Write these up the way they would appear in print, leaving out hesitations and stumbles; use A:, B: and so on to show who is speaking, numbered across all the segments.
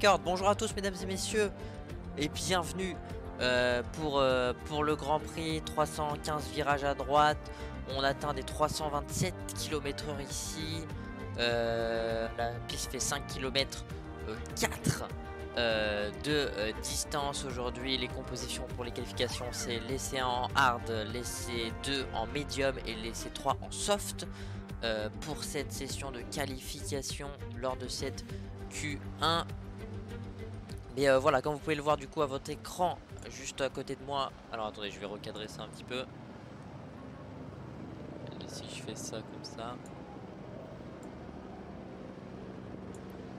A: Record. Bonjour à tous mesdames et messieurs et bienvenue pour le Grand Prix. 315 virages à droite, on atteint des 327 km/h ici. La piste fait 5 km 4 de distance aujourd'hui. Les compositions pour les qualifications, c'est l'essai en hard, l'essai 2 en medium et l'essai 3 en soft. Pour cette session de qualification lors de cette Q1. Mais voilà, comme vous pouvez le voir du coup à votre écran juste à côté de moi. Alors attendez, je vais recadrer ça un petit peu. Et si je fais ça comme ça,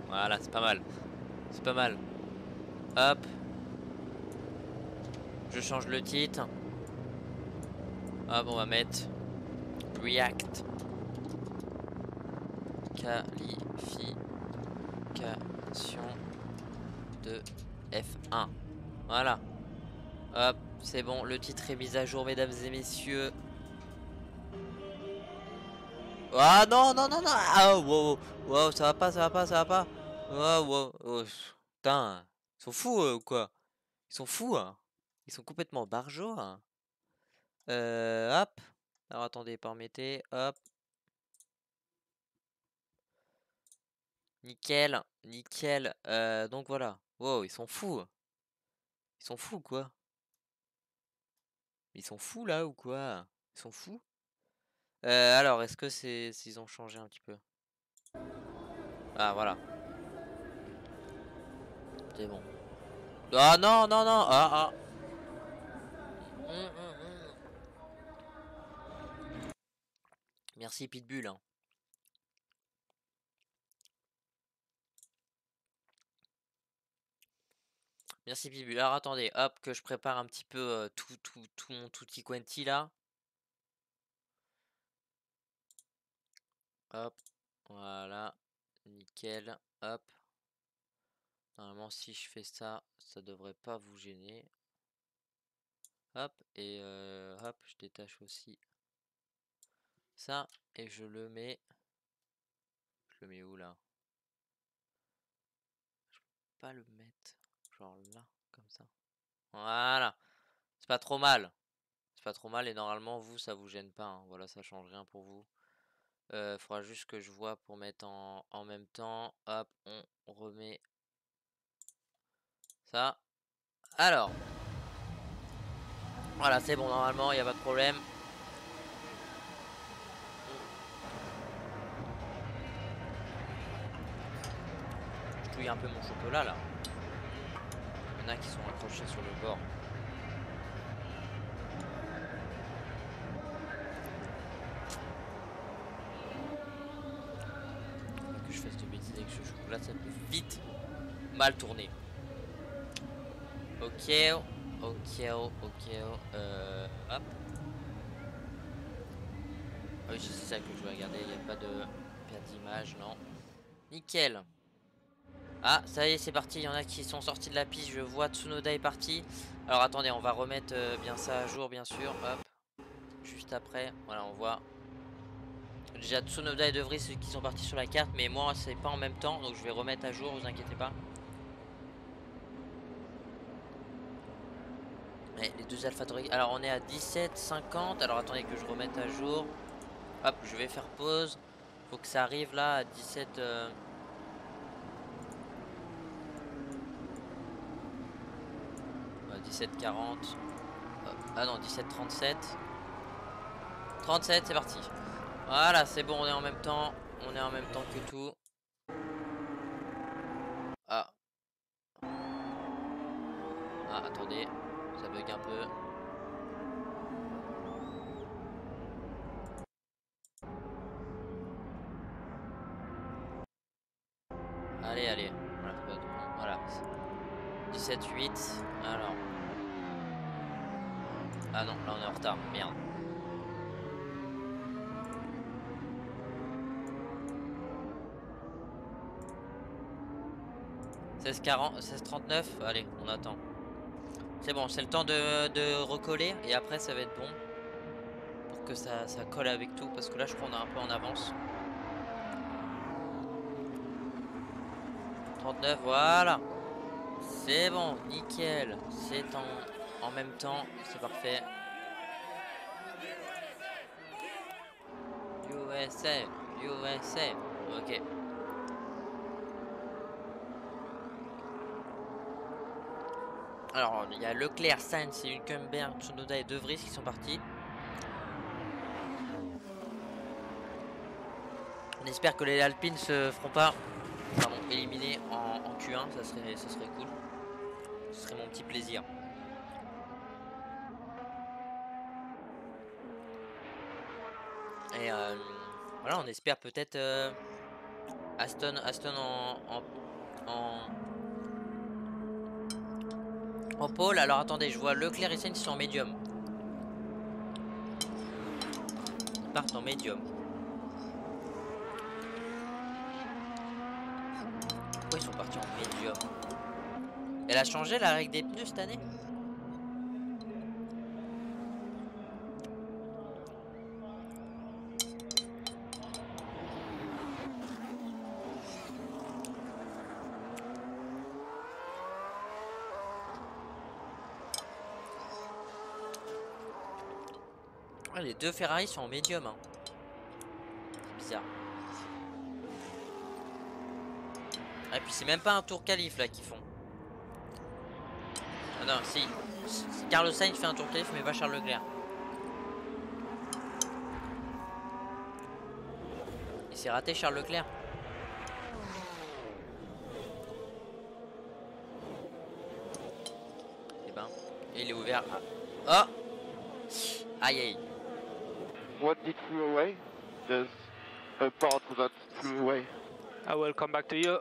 A: voilà, c'est pas mal, c'est pas mal. Hop, je change le titre. Hop, on va mettre React qualification de F1. Voilà. Hop, c'est bon, le titre est mis à jour, mesdames et messieurs. Ah non, non, non, non. Ah, wow, wow, ça va pas, ça va pas, ça va pas. Wow, wow, oh, putain, ils sont fous ou quoi? Ils sont fous, hein. Ils sont complètement barjots, hein. Hop. Alors attendez, permettez, hop. Nickel, nickel. Donc voilà. Wow, ils sont fous. Ils sont fous, quoi. Ils sont fous là ou quoi? Ils sont fous? Alors, est-ce que c'est s'ils ont changé un petit peu? Ah, voilà. C'est bon. Ah non, non, non. Ah, ah. Hum. Merci Pitbull, hein. Merci Pitbull. Alors attendez, hop, que je prépare un petit peu tout mon tutti quanti là. Hop, voilà, nickel. Hop. Normalement, si je fais ça, ça devrait pas vous gêner. Hop, et hop, je détache aussi ça et je le mets. Je le mets où là? Je peux pas le mettre genre là, comme ça. Voilà, c'est pas trop mal. C'est pas trop mal et normalement vous ça vous gêne pas, hein. Voilà, ça change rien pour vous. Faudra juste que je vois pour mettre en même temps. Hop, on remet ça. Alors, voilà, c'est bon, normalement, il n'y a pas de problème. Je touille un peu mon chocolat là. Il y en a qui sont accrochés sur le bord. Que je fasse de bêtises avec ce chocolat, ça peut vite mal tourner. Ok, ok, ok, hop. Oui, c'est ça que je veux regarder, il n'y a pas de perte d'image, non. Nickel. Ah, ça y est, c'est parti. Il y en a qui sont sortis de la piste. Je vois Tsunoda est parti. Alors attendez, on va remettre bien ça à jour, bien sûr. Hop, juste après. Voilà, on voit. Déjà Tsunoda et De Vries qui sont partis sur la carte, mais moi c'est pas en même temps, donc je vais remettre à jour. Vous inquiétez pas. Et les deux AlphaTauri. Alors on est à 17,50. Alors attendez que je remette à jour. Hop, je vais faire pause. Faut que ça arrive là à 17. 17,40. Ah non, 17,37. 37, c'est parti. Voilà, c'est bon, on est en même temps. On est en même temps que tout. Ah. Ah, attendez. Ça bug un peu. Allez, allez. Voilà. 17,8. Alors. Ah non, là on est en retard. Merde. « 16,40, 16,39. Allez, on attend. C'est bon, c'est le temps de recoller. Et après, ça va être bon. Pour que ça colle avec tout. Parce que là, je crois qu'on est un peu en avance. 39, voilà. C'est bon, nickel. C'est en même temps, c'est parfait. USA, USA. Ok. Alors, il y a Leclerc, Sainz, Hülkenberg, Tsunoda et De Vries qui sont partis. On espère que les Alpines se feront pas éliminés en Q1, ça serait cool. Ce serait mon petit plaisir. Et voilà, on espère peut-être Aston en pôle. Alors attendez, je vois Leclerc et Sainz sont en médium. Ils partent en médium. Pourquoi ils sont partis en médium? Elle a changé la règle des pneus cette année? Ouais, les deux Ferrari sont en médium. Hein. C'est bizarre. Ah, et puis c'est même pas un tour qualif là qu'ils font. Ah non, si. Carlos Sainz fait un tour qualif mais pas Charles Leclerc. Et c'est raté Charles Leclerc. Et ben, et il est ouvert. Ah. Oh. Aïe aïe.
B: What did flew away? There's a part that flew away.
C: I will come back to you.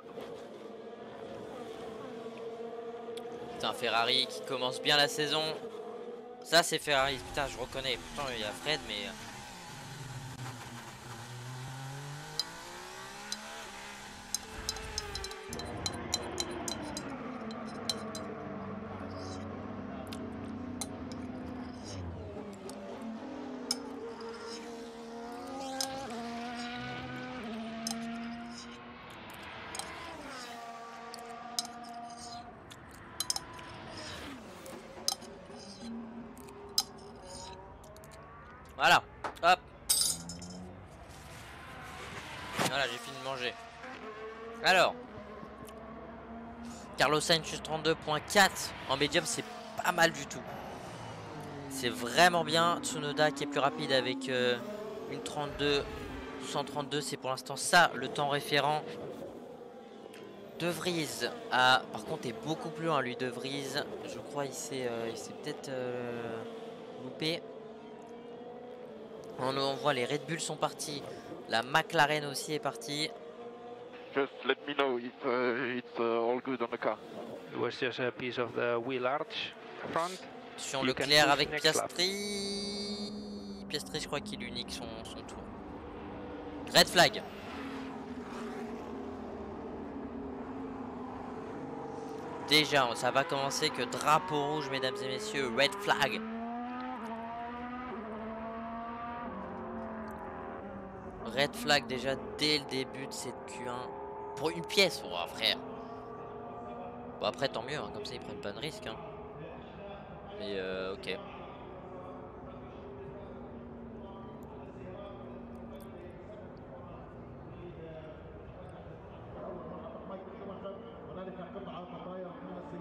A: Putain, Ferrari qui commence bien la saison. Ça c'est Ferrari, putain je reconnais. Pourtant il y a Fred mais... Voilà, hop. Voilà, j'ai fini de manger. Alors, Carlos Sainz 32.4 en médium, c'est pas mal du tout. C'est vraiment bien. Tsunoda qui est plus rapide avec une 32, 132, c'est pour l'instant ça le temps référent. De Vries par contre est beaucoup plus loin lui. De Vries, je crois il s'est peut-être loupé. On voit les Red Bull sont partis. La McLaren aussi est partie.
B: Just let me know if it's all good on the car.
C: It was just a piece of the wheel arch front.
A: Sur
C: You can
A: Leclerc
C: push
A: avec
C: next
A: Piastri. Piastri, je crois qu'il unique son tour. Red flag. Déjà, ça va commencer que drapeau rouge, mesdames et messieurs. Red flag. Red flag déjà dès le début de cette Q1. Pour une pièce, oh, frère. Bon après tant mieux, hein, comme ça ils prennent pas de risque. Hein. Mais ok.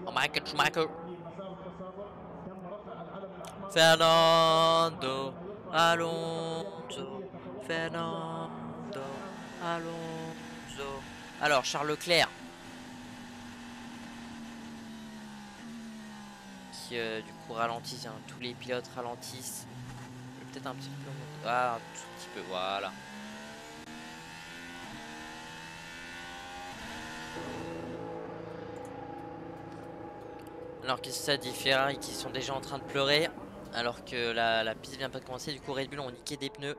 A: Oh Michael Schumacher. Fernando Alonso. Fernando Alonso. Alors Charles Leclerc. Qui du coup ralentissent, hein. Tous les pilotes ralentissent. Peut-être un petit peu. Ah, un tout petit peu, voilà. Alors qu'est-ce que ça dit? Ferrari qui sont déjà en train de pleurer. Alors que la piste vient pas de commencer. Du coup Red Bull ont niqué des pneus.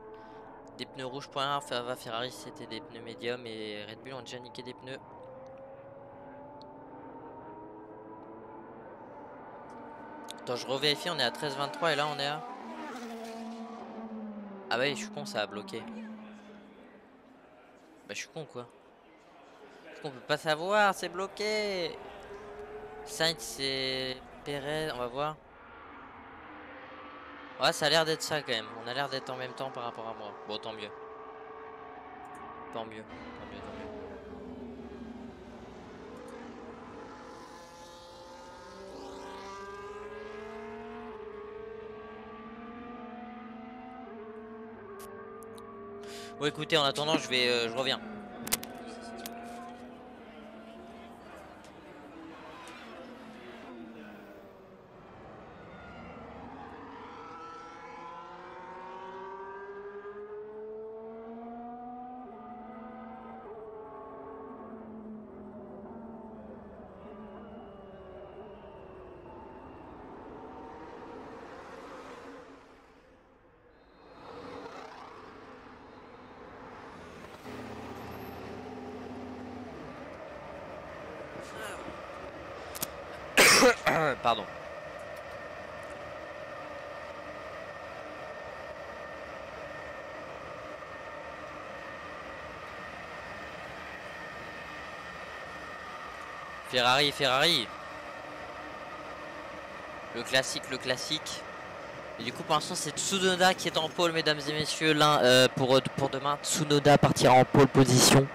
A: Des pneus rouges pour un. Ferrari c'était des pneus médiums. Et Red Bull ont déjà niqué des pneus. Attends, je revérifie, on est à 13,23 et là on est à... Ah bah oui, je suis con, ça a bloqué. Bah je suis con quoi. Parce qu'on peut pas savoir, c'est bloqué. Sainz et Perez, on va voir. Ouais, ça a l'air d'être ça quand même. On a l'air d'être en même temps par rapport à moi. Bon, tant mieux. Tant mieux, tant mieux, tant mieux. Bon, écoutez, en attendant, je reviens. Pardon. Ferrari, Ferrari. Le classique, le classique. Et du coup, pour l'instant, c'est Tsunoda qui est en pole, mesdames et messieurs. Pour demain, Tsunoda partira en pole position.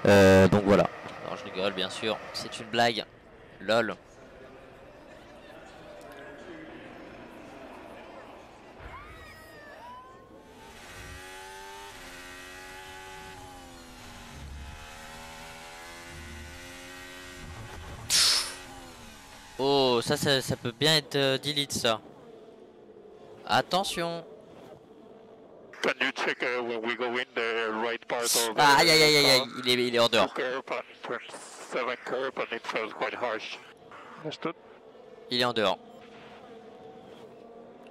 A: Donc voilà. Alors, je rigole, bien sûr. C'est une blague. Lol. Oh, ça peut bien être delete ça. Attention.
D: Can you check when we go in the right part of the
A: Aïe aïe aïe aïe aïe, il est hors dehors.
D: curve and 27 curve and it feels quite harsh.
C: Understood.
A: Il est en dehors.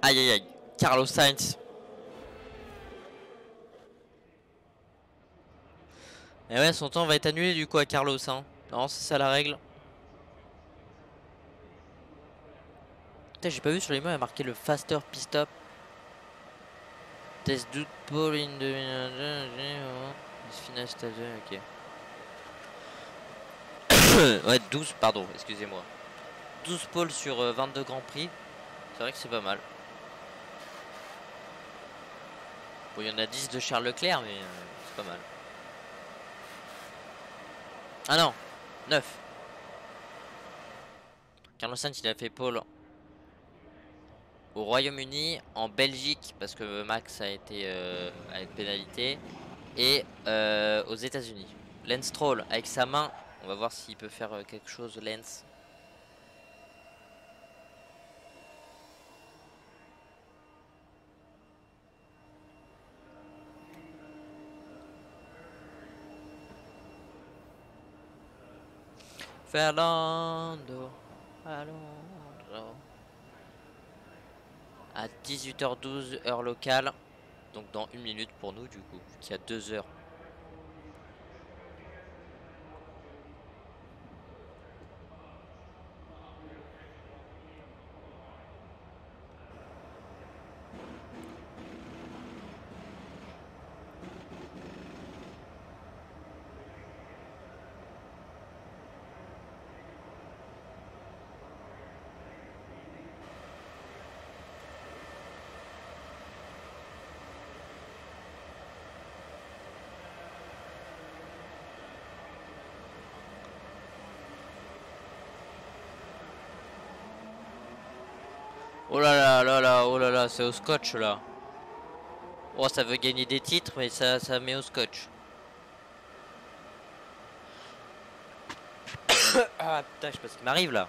A: Aïe aïe aïe. Carlos Sainz. Et ouais, son temps va être annulé du coup à Carlos. Hein. Non, c'est ça la règle. Putain, j'ai pas vu sur les mains, il y a marqué le faster pit stop. Test do pole in the finish stage, ok. Ouais, 12, pardon, excusez-moi. 12 pôles sur 22 Grands Prix. C'est vrai que c'est pas mal. Bon, il y en a 10 de Charles Leclerc, mais c'est pas mal. Ah non, 9. Carlos Sainz, il a fait pole au Royaume-Uni, en Belgique, parce que Max a été pénalité, et aux États-Unis. Lance Stroll, avec sa main, on va voir s'il peut faire quelque chose, Lance. Fernando Alonso. À 18h12 heure locale, donc dans 1 minute pour nous du coup, qui a 2 heures. Oh là là là là, oh là là, c'est au scotch là. Oh, ça veut gagner des titres, mais ça met au scotch. Ah putain, je sais pas ce qui m'arrive là.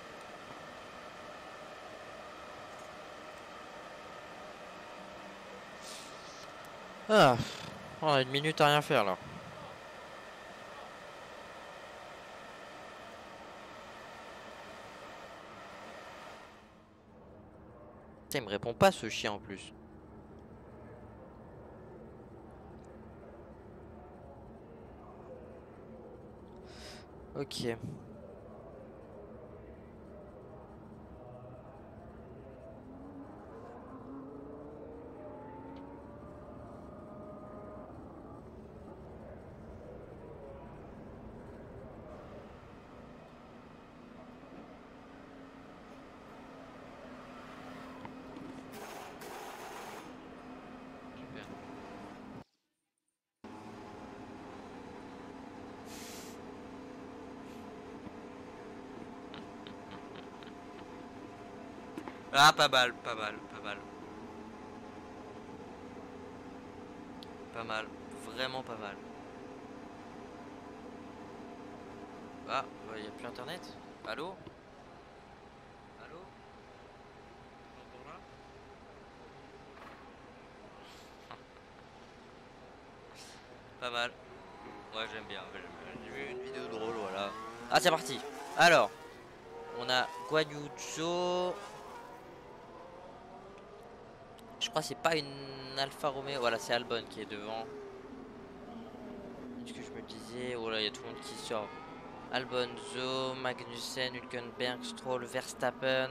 A: Ah, on a 1 minute à rien faire là. Putain, il me répond pas ce chien en plus. Ok. Ah, pas mal, pas mal, pas mal. Pas mal, vraiment pas mal. Ah, bah, y a plus internet. Allô? Allô? Encore là? Pas mal. Ouais, j'aime bien. J'ai vu une vidéo drôle, voilà. Ah, c'est parti. Alors, on a Guan Yu Zhou. Je crois que c'est pas une Alfa Romeo. Voilà, c'est Albon qui est devant. Ce que je me disais. Oh là, il y a tout le monde qui sort. Albon, Zhou, Magnussen, Hülkenberg, Stroll, Verstappen.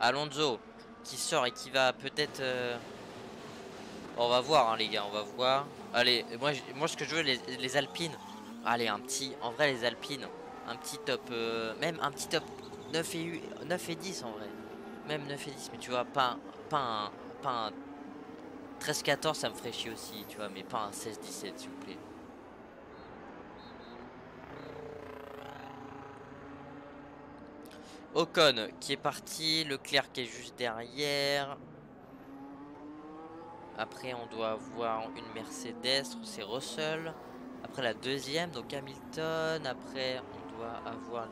A: Alonso qui sort et qui va peut-être. On va voir, hein, les gars, on va voir. Allez, moi ce que je veux, les Alpines. Allez, un petit. En vrai, les Alpines. Un petit top. Même un petit top 9 et 10 en vrai. Même 9 et 10, mais tu vois, pas un, pas un 13-14, ça me ferait chier aussi, tu vois, mais pas un 16-17, s'il vous plaît. Ocon qui est parti, Leclerc qui est juste derrière. Après on doit avoir une Mercedes, c'est Russell. Après la deuxième, donc Hamilton. Après on doit avoir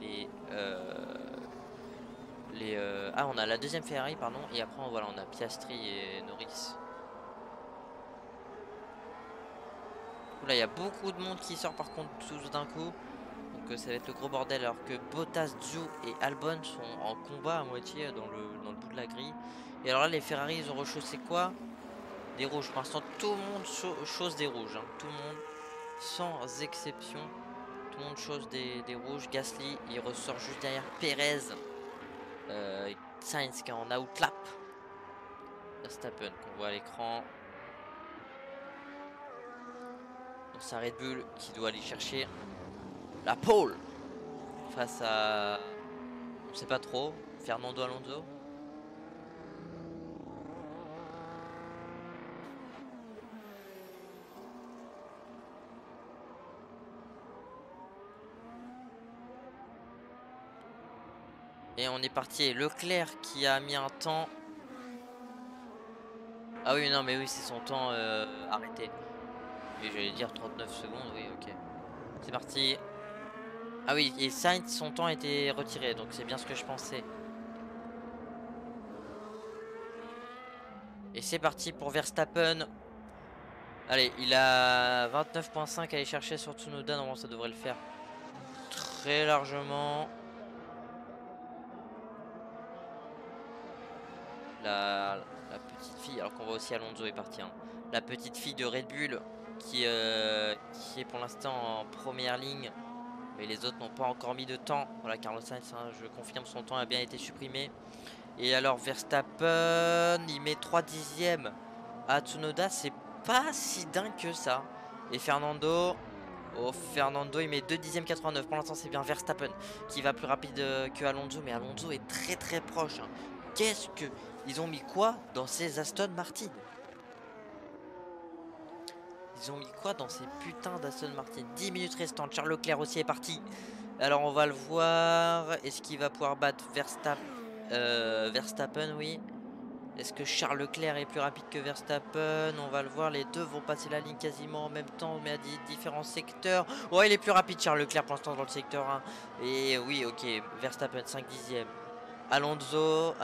A: ah, on a la deuxième Ferrari, pardon. Et après voilà, on a Piastri et Norris. Là il y a beaucoup de monde qui sort par contre tous d'un coup. Donc ça va être le gros bordel, alors que Bottas, Zhou et Albon sont en combat à moitié dans le bout de la grille. Et alors là les Ferrari ils ont rechaussé quoi? Des rouges. Pour l'instant tout le monde chausse des rouges, hein. Tout le monde sans exception. Tout le monde chose des rouges. Gasly il ressort juste derrière Perez. Sainz qui est en outlap. Verstappen qu'on voit à l'écran. Donc c'est un Red Bull qui doit aller chercher la pole face à, on sait pas trop, Fernando Alonso. Et on est parti. Leclerc qui a mis un temps. Ah oui, non, mais oui, c'est son temps arrêté. Et j'allais dire 39 secondes, oui, ok. C'est parti. Ah oui, et Sainz, son temps a été retiré, donc c'est bien ce que je pensais. Et c'est parti pour Verstappen. Allez, il a 29.5 à aller chercher sur Tsunoda. Normalement, ça devrait le faire très largement. La petite fille, alors qu'on voit aussi Alonso est parti, hein. La petite fille de Red Bull qui est pour l'instant en première ligne. Mais les autres n'ont pas encore mis de temps. Voilà, Carlos Sainz, hein, je confirme, son temps a bien été supprimé. Et alors Verstappen, il met 3 dixièmes à Tsunoda. C'est pas si dingue que ça. Et Fernando, oh, Fernando il met 2 dixièmes 89. Pour l'instant c'est bien Verstappen qui va plus rapide que Alonso. Mais Alonso est très très proche, hein. Qu'est-ce que... Ils ont mis quoi dans ces Aston Martin? Ils ont mis quoi dans ces putains d'Aston Martin? 10 minutes restantes. Charles Leclerc aussi est parti. Alors on va le voir. Est-ce qu'il va pouvoir battre Verstappen, oui. Est-ce que Charles Leclerc est plus rapide que Verstappen? On va le voir. Les deux vont passer la ligne quasiment en même temps, mais à différents secteurs. Ouais, il est plus rapide Charles Leclerc pour l'instant dans le secteur 1. Et oui, ok. Verstappen 5 dixièmes. Alonso,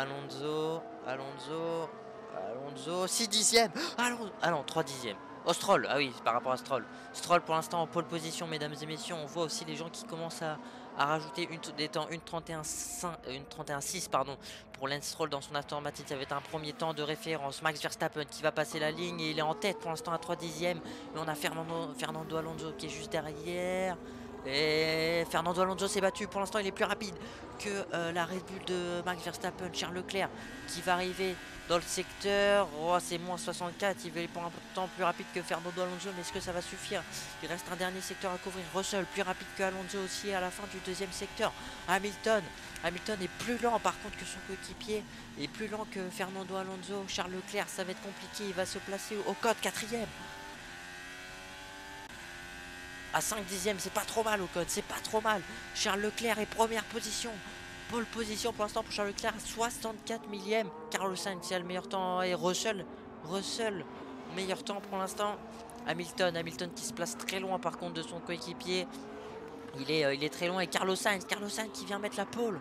A: 6 dixièmes. Ah non, 3 dixièmes. Oh, Stroll, ah oui, par rapport à Stroll. Stroll pour l'instant en pole position, mesdames et messieurs. On voit aussi les gens qui commencent à rajouter des temps, une 31.6 pardon, pour Lance Stroll dans son Aston Martin. Ça va être un premier temps de référence. Max Verstappen qui va passer la ligne et il est en tête pour l'instant à 3 dixièmes. Et on a Fernando Alonso qui est juste derrière. Et Fernando Alonso s'est battu. Pour l'instant, il est plus rapide que la Red Bull de Max Verstappen. Charles Leclerc qui va arriver dans le secteur. Oh, c'est moins 64. Il est pour un temps plus rapide que Fernando Alonso. Mais est-ce que ça va suffire? Il reste un dernier secteur à couvrir. Russell plus rapide que Alonso aussi à la fin du deuxième secteur. Hamilton est plus lent par contre que son coéquipier. Et plus lent que Fernando Alonso. Charles Leclerc, ça va être compliqué. Il va se placer au code quatrième. à 5 dixièmes, c'est pas trop mal Ocon, c'est pas trop mal. Charles Leclerc est première position. Pole position pour l'instant pour Charles Leclerc, 64 millièmes. Carlos Sainz qui a le meilleur temps et Russell, meilleur temps pour l'instant. Hamilton qui se place très loin par contre de son coéquipier. Il est très loin et Carlos Sainz qui vient mettre la pole.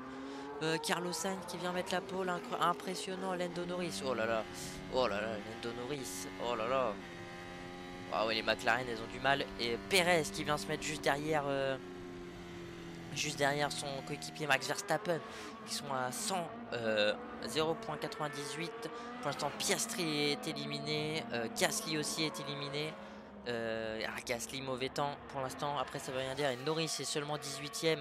A: Carlos Sainz qui vient mettre la pole, impressionnant. Lando Norris, oh là là, Lando Norris, oh là là. Ah ouais, les McLaren elles ont du mal. Et Perez qui vient se mettre juste derrière son coéquipier Max Verstappen, qui sont à 0,98. Pour l'instant Piastri est éliminé, Gasly aussi est éliminé. Gasly mauvais temps pour l'instant, après ça veut rien dire. Et Norris est seulement 18ème.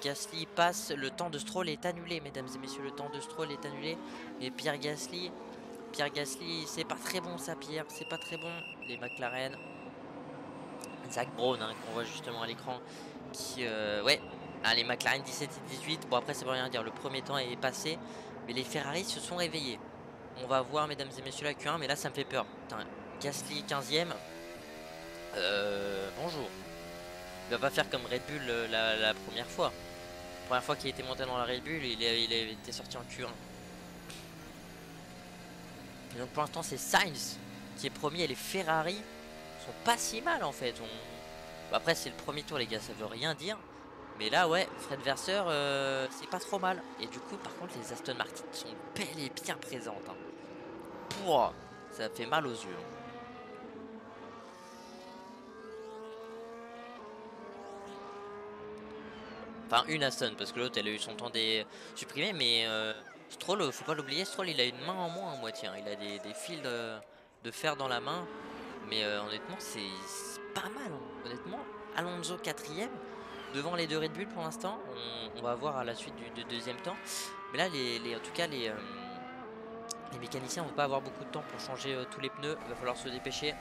A: Gasly passe, le temps de Stroll est annulé, mesdames et messieurs, le temps de Stroll est annulé. Et Pierre Gasly, c'est pas très bon ça, Pierre, c'est pas très bon. Les McLaren, Zach Brown hein, qu'on voit justement à l'écran, qui les McLaren 17 et 18. Bon après ça veut rien dire, le premier temps est passé, mais les Ferrari se sont réveillés. On va voir mesdames et messieurs la Q1, mais là ça me fait peur. Putain, Gasly 15ème. Bonjour. Il va pas faire comme Red Bull la première fois. La première fois qu'il était monté dans la Red Bull, il était sorti en Q1. Et donc pour l'instant c'est Sainz qui est premier et les Ferrari sont pas si mal en fait. Après c'est le premier tour les gars, ça veut rien dire. Mais là ouais, Fred Vasseur c'est pas trop mal. Et du coup par contre les Aston Martin sont bel et bien présentes. Hein. Pouah, ça fait mal aux yeux. Enfin une Aston parce que l'autre elle a eu son temps supprimé, mais Stroll, faut pas l'oublier, Stroll il a une main en moins à moitié, hein. Il a des fils de fer dans la main, mais honnêtement c'est pas mal, hein. Honnêtement, Alonso 4ème devant les deux Red Bull pour l'instant, on va voir à la suite du deuxième temps, mais là en tout cas les mécaniciens vont pas avoir beaucoup de temps pour changer tous les pneus, il va falloir se dépêcher.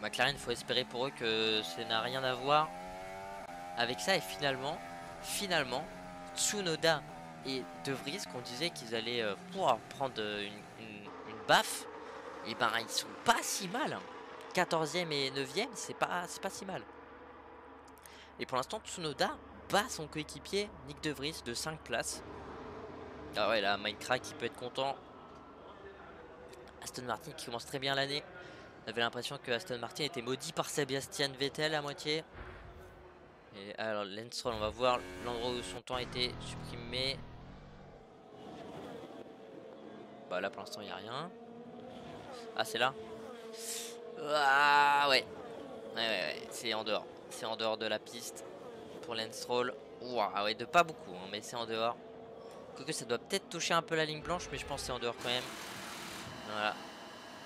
A: McLaren, il faut espérer pour eux que ça n'a rien à voir avec ça. Et finalement, Tsunoda et De Vries, qu'on disait qu'ils allaient pouvoir prendre une baffe, et ben ils sont pas si mal. 14e et 9e, c'est pas si mal. Et pour l'instant, Tsunoda bat son coéquipier Nick De Vries de 5 places. Ah ouais, là, Minecraft qui peut être content. Aston Martin qui commence très bien l'année. On avait l'impression que Aston Martin était maudit par Sebastian Vettel à moitié. Et alors Lance Stroll, on va voir l'endroit où son temps a été supprimé. Bah là pour l'instant il n'y a rien. Ah c'est là. Ah ouais. Ouais. C'est en dehors. C'est en dehors de la piste pour Lance Stroll. Ouah, ouais, de pas beaucoup, hein, mais c'est en dehors. Quoique ça doit peut-être toucher un peu la ligne blanche, mais je pense que c'est en dehors quand même. Voilà.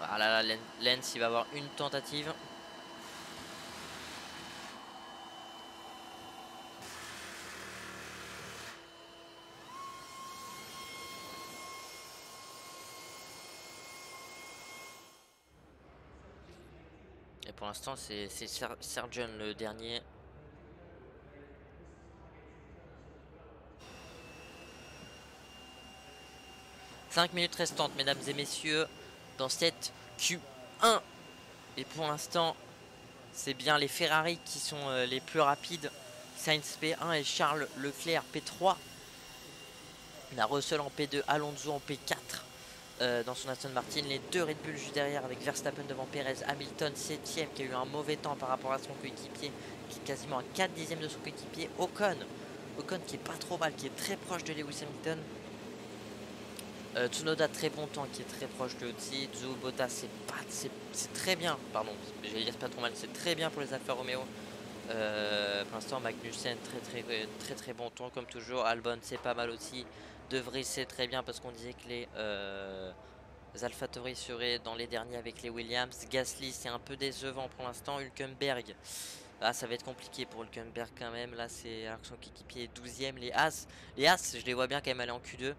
A: Ah là là, Lance il va avoir une tentative. Et pour l'instant c'est Sargent le dernier. « 5 minutes restantes mesdames et messieurs dans cette Q1. Et pour l'instant c'est bien les Ferrari qui sont les plus rapides. Sainz P1 et Charles Leclerc P3. On a Russell en P2, Alonso en P4 dans son Aston Martin. Les deux Red Bull juste derrière avec Verstappen devant Perez. Hamilton 7ème qui a eu un mauvais temps par rapport à son coéquipier, qui est quasiment à 4 dixièmes de son coéquipier. Ocon qui est pas trop mal, qui est très proche de Lewis Hamilton. Tsunoda très bon temps qui est très proche de aussi. Tsunoda c'est très bien, pardon, j'allais dire c'est pas trop mal, c'est très bien pour les Alfa Romeo. Pour l'instant Magnussen très bon temps comme toujours. Albon c'est pas mal aussi. De Vries c'est très bien parce qu'on disait que les AlphaTauri seraient dans les derniers avec les Williams. Gasly c'est un peu décevant pour l'instant. Hülkenberg, ah, ça va être compliqué pour Hülkenberg quand même. Là c'est alors que son équipier est 12ème. Les As je les vois bien quand même aller en Q2.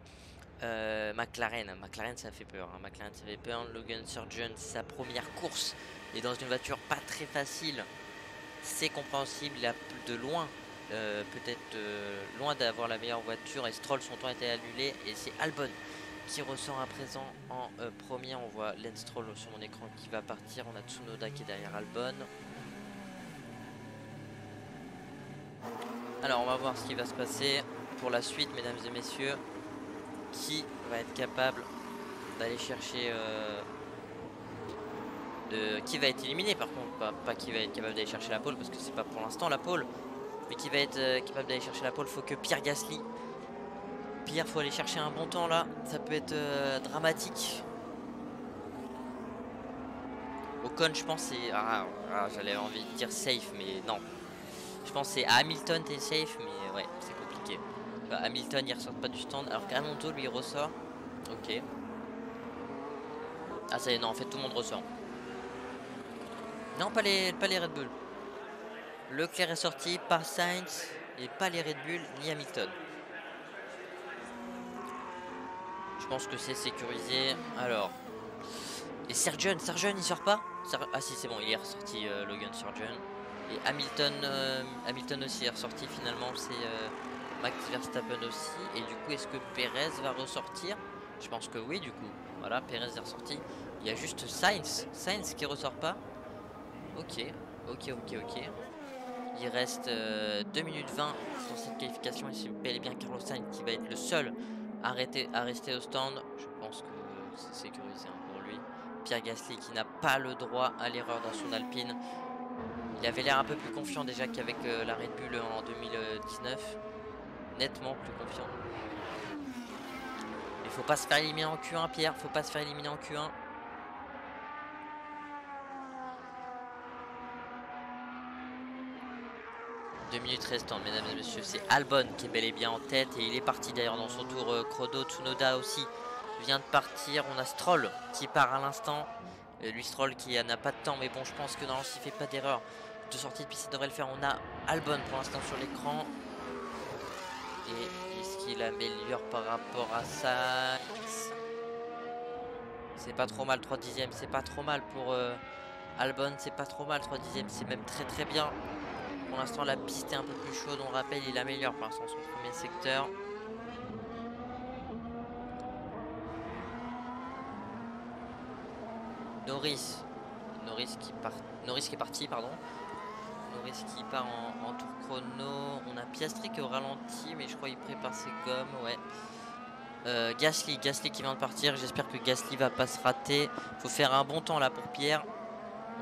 A: McLaren ça fait peur, hein. McLaren ça fait peur. Logan Sargent c'est sa première course et dans une voiture pas très facile, c'est compréhensible. Il a de loin peut-être loin d'avoir la meilleure voiture et Stroll son temps a été annulé et c'est Albon qui ressort à présent en premier. On voit Lance Stroll sur mon écran qui va partir. On a Tsunoda qui est derrière Albon. Alors on va voir ce qui va se passer pour la suite, mesdames et messieurs. Qui va être capable d'aller chercher qui va être éliminé par contre, pas qui va être capable d'aller chercher la pole, parce que c'est pas pour l'instant la pole, mais qui va être capable d'aller chercher la pole. Faut que Pierre Gasly, faut aller chercher un bon temps là, ça peut être dramatique. Ocon, je pense c'est j'avais envie de dire safe, mais non, je pense c'est à Hamilton t'es safe, mais ouais c'est compliqué. Hamilton il ressort pas du stand, alors qu'Alonso lui il ressort. Ok. Ah ça y est, non en fait tout le monde ressort. Non, pas les Red Bull. Leclerc est sorti, pas Sainz, et pas les Red Bull ni Hamilton. Je pense que c'est sécurisé. Alors. Et Sargent il sort pas? Ah si c'est bon, il est ressorti Logan Sargent. Et Hamilton aussi est ressorti finalement, c'est Max Verstappen aussi. Et du coup est-ce que Perez va ressortir? Je pense que oui du coup. Voilà, Perez est ressorti. Il y a juste Sainz qui ressort pas. Ok. Il reste 2 minutes 20 dans cette qualification et c'est bel et bien Carlos Sainz qui va être le seul à rester au stand. Je pense que c'est sécurisé pour lui. Pierre Gasly qui n'a pas le droit à l'erreur dans son Alpine. Il avait l'air un peu plus confiant déjà qu'avec la Red Bull en 2019. Nettement plus confiant. Il faut pas se faire éliminer en Q1, Pierre. Faut pas se faire éliminer en Q1. 2 minutes restantes, mesdames et messieurs. C'est Albon qui est bel et bien en tête. Et il est parti d'ailleurs dans son tour chrono. Tsunoda aussi vient de partir. On a Stroll qui part à l'instant. Lui, Stroll qui n'a pas de temps. Mais bon, je pense que dans s'il ne fait pas d'erreur de sortie de piste, ça devrait le faire. On a Albon pour l'instant sur l'écran. Et est-ce qu'il améliore par rapport à ça? C'est pas trop mal, 3 dixièmes. C'est pas trop mal pour Albon. C'est pas trop mal, 3 dixièmes. C'est même très bien. Pour l'instant la piste est un peu plus chaude, on rappelle il améliore pour l'instant son premier secteur. Norris qui est parti, pardon. Norris qui part en tour chrono. On a Piastri qui est au ralenti, mais je crois qu'il prépare ses gommes, ouais. Gasly qui vient de partir, j'espère que Gasly va pas se rater. Faut faire un bon temps là pour Pierre.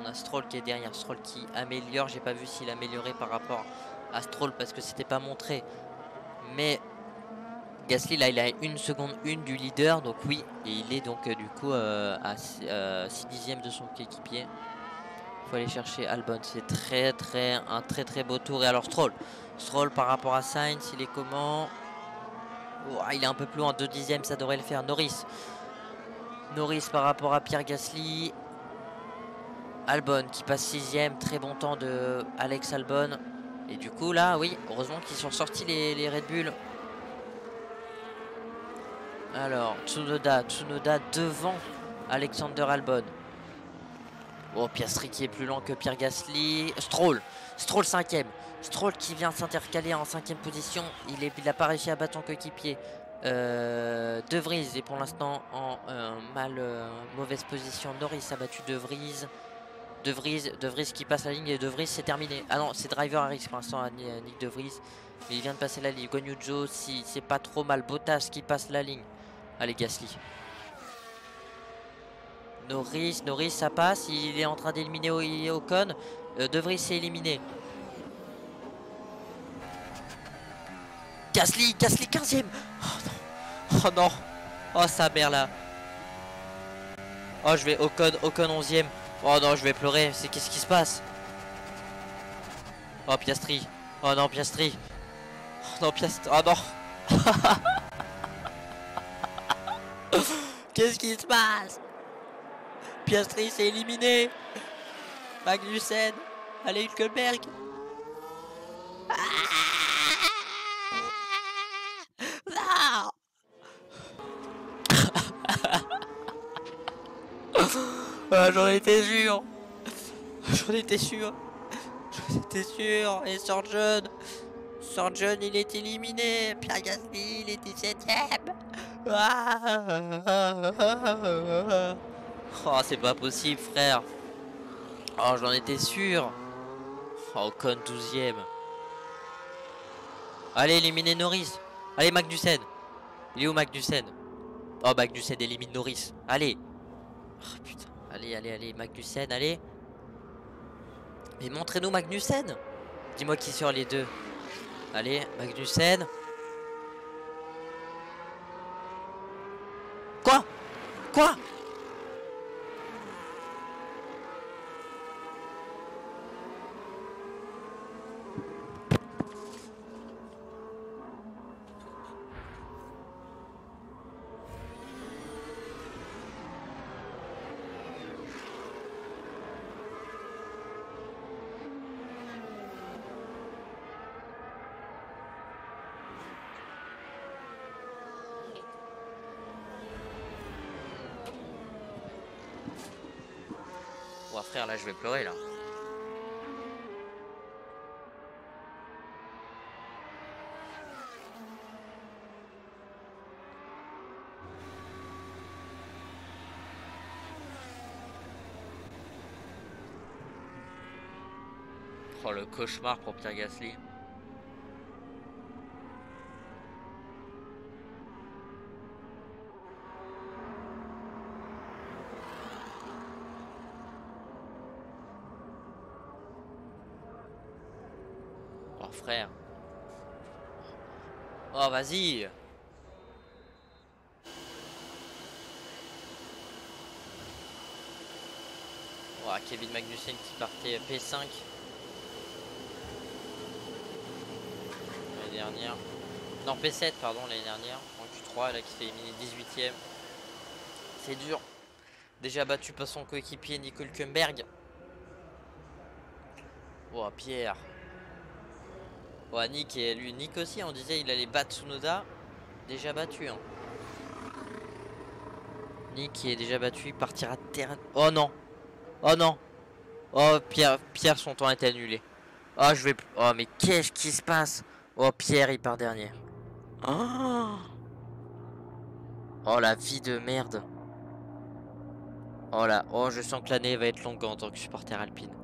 A: On a Stroll qui est derrière, Stroll qui améliore. J'ai pas vu s'il améliorait par rapport à Stroll parce que c'était pas montré. Mais Gasly là il a 1 seconde 1 du leader, donc oui. Et il est donc du coup à 6 dixièmes de son coéquipier. Il faut aller chercher Albon. C'est un très beau tour. Et alors Stroll par rapport à Sainz, il est comment? Oh, il est un peu plus loin, 2 dixièmes, ça devrait le faire. Norris par rapport à Pierre Gasly. Albon qui passe 6ème, très bon temps de Alex Albon. Et du coup là, oui, heureusement qu'ils sont sortis les Red Bull. Alors, Tsunoda devant Alexander Albon. Oh, Piastri qui est plus lent que Pierre Gasly. Stroll 5ème. Stroll qui vient s'intercaler en 5ème position. Il n'a pas réussi à battre son coéquipier. De Vries est pour l'instant en mauvaise position. Norris a battu De Vries. De Vries qui passe la ligne et De Vries c'est terminé. Ah non, c'est driver à risque pour l'instant à Nick De Vries. Mais il vient de passer la ligne. Guan Yu Zhou, si c'est pas trop mal. Bottas qui passe la ligne. Allez, Gasly. Norris ça passe. Il est en train d'éliminer Ocon. De Vries s'est éliminé. Gasly 15ème. Oh non. Oh sa mère là. Oh je vais Ocon 11ème. Oh non, je vais pleurer. Qu'est-ce qui se passe? Oh Piastri. Oh non, Piastri. Oh non, Piastri. Oh non. Qu'est-ce qui se passe? Piastri s'est éliminé. Magnussen. Allez, Hülkenberg. Non. Ah, j'en étais sûr. Et Sargent Sargent, il est éliminé. Pierre Gasly, il est 17ème. Ah. Oh, c'est pas possible, frère. Oh, j'en étais sûr. Oh, Ocon 12ème. Allez, éliminer Norris. Allez, Magnussen. Il est où, Magnussen? Oh, Magnussen élimine Norris. Allez. Oh, putain. Allez, allez, allez, Magnussen, allez. Mais montrez-nous Magnussen. Dis-moi qui sur les deux. Allez, Magnussen. Quoi? Quoi? Oh, frère, là, je vais pleurer, là. Oh, le cauchemar pour Pierre Gasly. Oh, frère. Oh, vas-y. Oh, Kevin Magnussen qui partait P5 l'année dernière. Non, P7, pardon, l'année dernière. En Q3, là, qui s'est éliminé 18ème. C'est dur. Déjà battu par son coéquipier Nico Hülkenberg. Oh, Pierre. Oh, Nick et lui, Nick aussi, on disait il allait battre Tsunoda. Déjà battu, hein. Nick qui est déjà battu, il partira de terre. Oh non. Oh non. Oh, Pierre, son temps est annulé. Oh, je vais. Oh, mais qu'est-ce qui se passe? Oh, Pierre, il part dernier. Oh, oh la vie de merde. Oh là. Oh, je sens que l'année va être longue en tant que supporter alpine.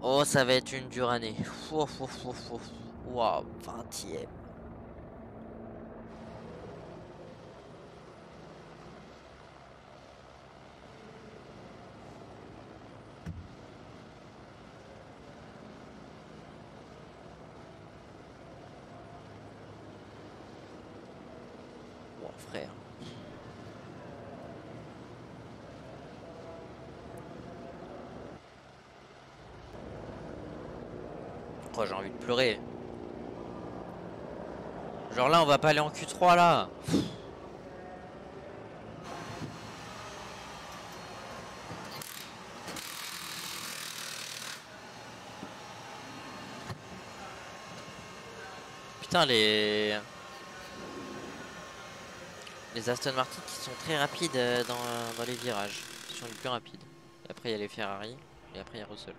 A: Oh, ça va être une dure année. Wow, 20ème. Wow, frère. Oh, j'ai envie de pleurer. Genre là, on va pas aller en Q3 là. Putain, les Aston Martin qui sont très rapides dans les virages. Ils sont les plus rapides. Et après, il y a les Ferrari. Et après, il y a Russell.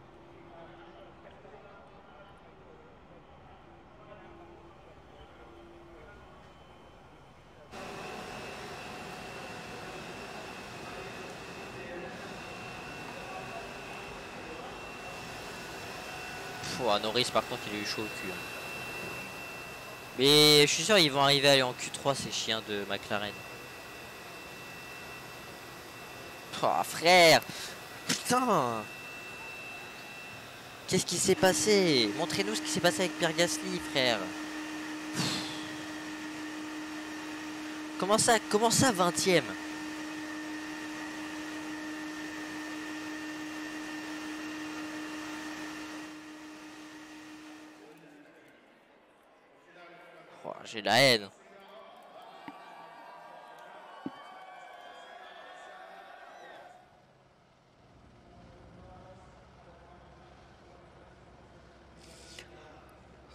A: Oh, Norris par contre il a eu chaud au cul, hein. Mais je suis sûr ils vont arriver à aller en Q3 ces chiens de McLaren. Oh frère. Putain. Qu'est-ce qui s'est passé? Montrez-nous ce qui s'est passé avec Pierre Gasly, frère. Comment ça 20ème? Oh, j'ai la haine.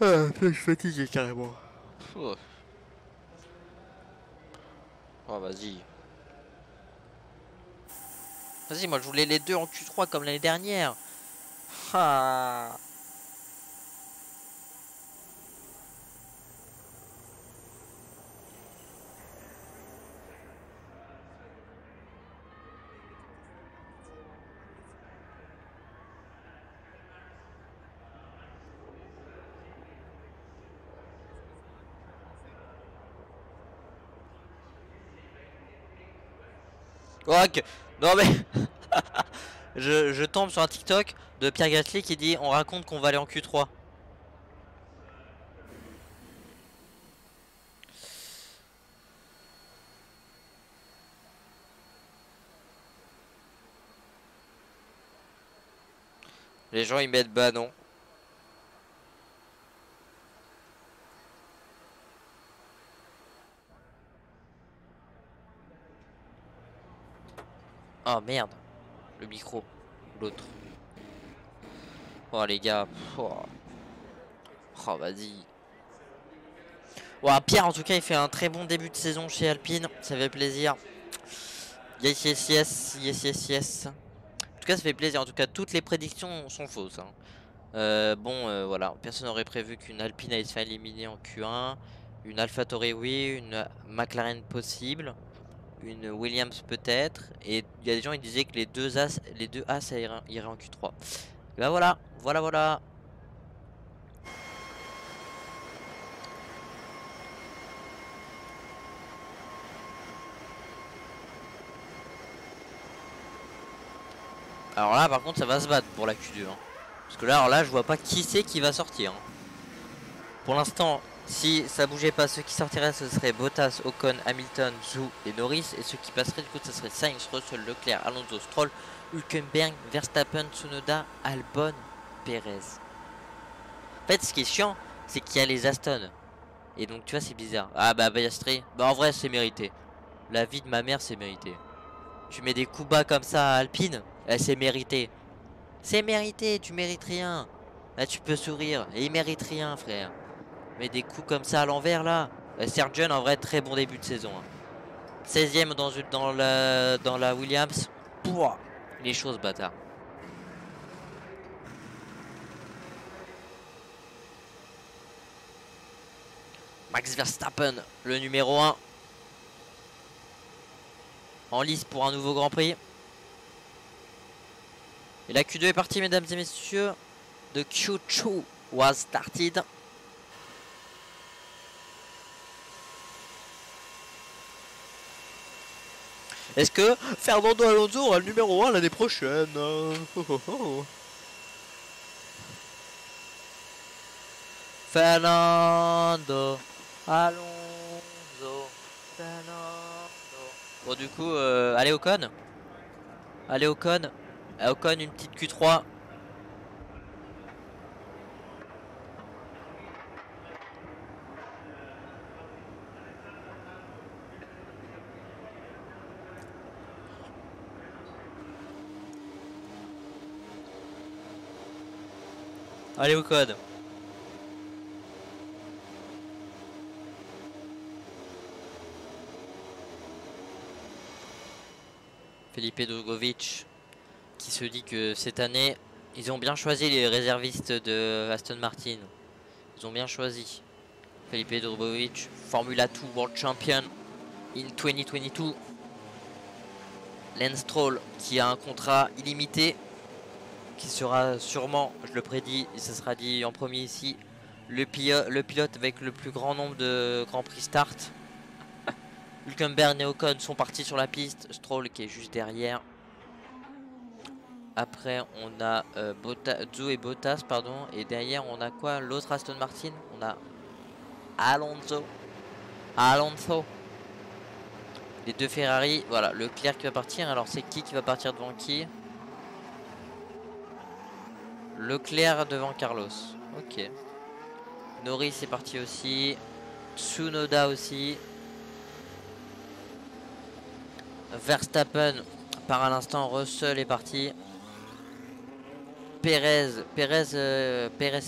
A: Ah, je suis fatigué carrément. Oh, oh vas-y. Vas-y, moi je voulais les deux en Q3 comme l'année dernière. Ah. Ok. Non mais je tombe sur un TikTok de Pierre Gasly qui dit on raconte qu'on va aller en Q3. Les gens ils mettent bah non. Oh merde. Le micro. L'autre. Oh les gars. Oh, oh vas-y. Ouais, Pierre en tout cas il fait un très bon début de saison chez Alpine. Ça fait plaisir. Yes yes yes. Yes yes yes. En tout cas ça fait plaisir. En tout cas toutes les prédictions sont fausses hein. Voilà, personne n'aurait prévu qu'une Alpine allait se faire éliminer en Q1, une AlphaTauri oui, une McLaren possible, une Williams peut-être, et il y a des gens qui disaient que les deux As ça iraient en Q3. Et bah voilà, voilà. Alors là par contre ça va se battre pour la Q2 hein. Parce que là, alors là je vois pas qui c'est qui va sortir hein. Pour l'instant, si ça bougeait pas, ceux qui sortiraient ce serait Bottas, Ocon, Hamilton, Zhou et Norris. Et ceux qui passeraient du coup ce serait Sainz, Russell, Leclerc, Alonso, Stroll, Hülkenberg, Verstappen, Tsunoda, Albon, Perez. En fait ce qui est chiant c'est qu'il y a les Aston. Et donc tu vois c'est bizarre. Ah bah Piastri, bah en vrai c'est mérité. La vie de ma mère c'est mérité. Tu mets des coups bas comme ça à Alpine, c'est mérité. C'est mérité, tu mérites rien. Là tu peux sourire, et il mérite rien frère. Mais des coups comme ça à l'envers là. Sergeant en vrai très bon début de saison hein. 16ème dans la Williams. Pouah, les choses bâtard. Max Verstappen, le numéro 1. En lice pour un nouveau Grand Prix. Et la Q2 est partie mesdames et messieurs. The Q2 was started. Est-ce que Fernando Alonso aura le numéro 1 l'année prochaine? Fernando Alonso. Fernando. Bon du coup, allez Ocon. Allez Ocon. Ocon une petite Q3. Allez Ocon. Felipe Drugovich qui se dit que cette année ils ont bien choisi les réservistes de Aston Martin. Ils ont bien choisi. Felipe Drugovich, Formula 2 World Champion in 2022. Lance Stroll qui a un contrat illimité qui sera sûrement, je le prédis, et ça sera dit en premier ici, le pilote avec le plus grand nombre de Grand Prix start. Hülkenberg et Ocon sont partis sur la piste. Stroll qui est juste derrière. Après on a Zhou et Bottas pardon. Et derrière on a quoi? L'autre Aston Martin. On a Alonso. Les deux Ferrari. Voilà, Leclerc qui va partir. Alors c'est qui va partir devant qui? Leclerc devant Carlos. Ok. Norris est parti aussi. Tsunoda aussi. Verstappen part à l'instant. Russell est parti. Perez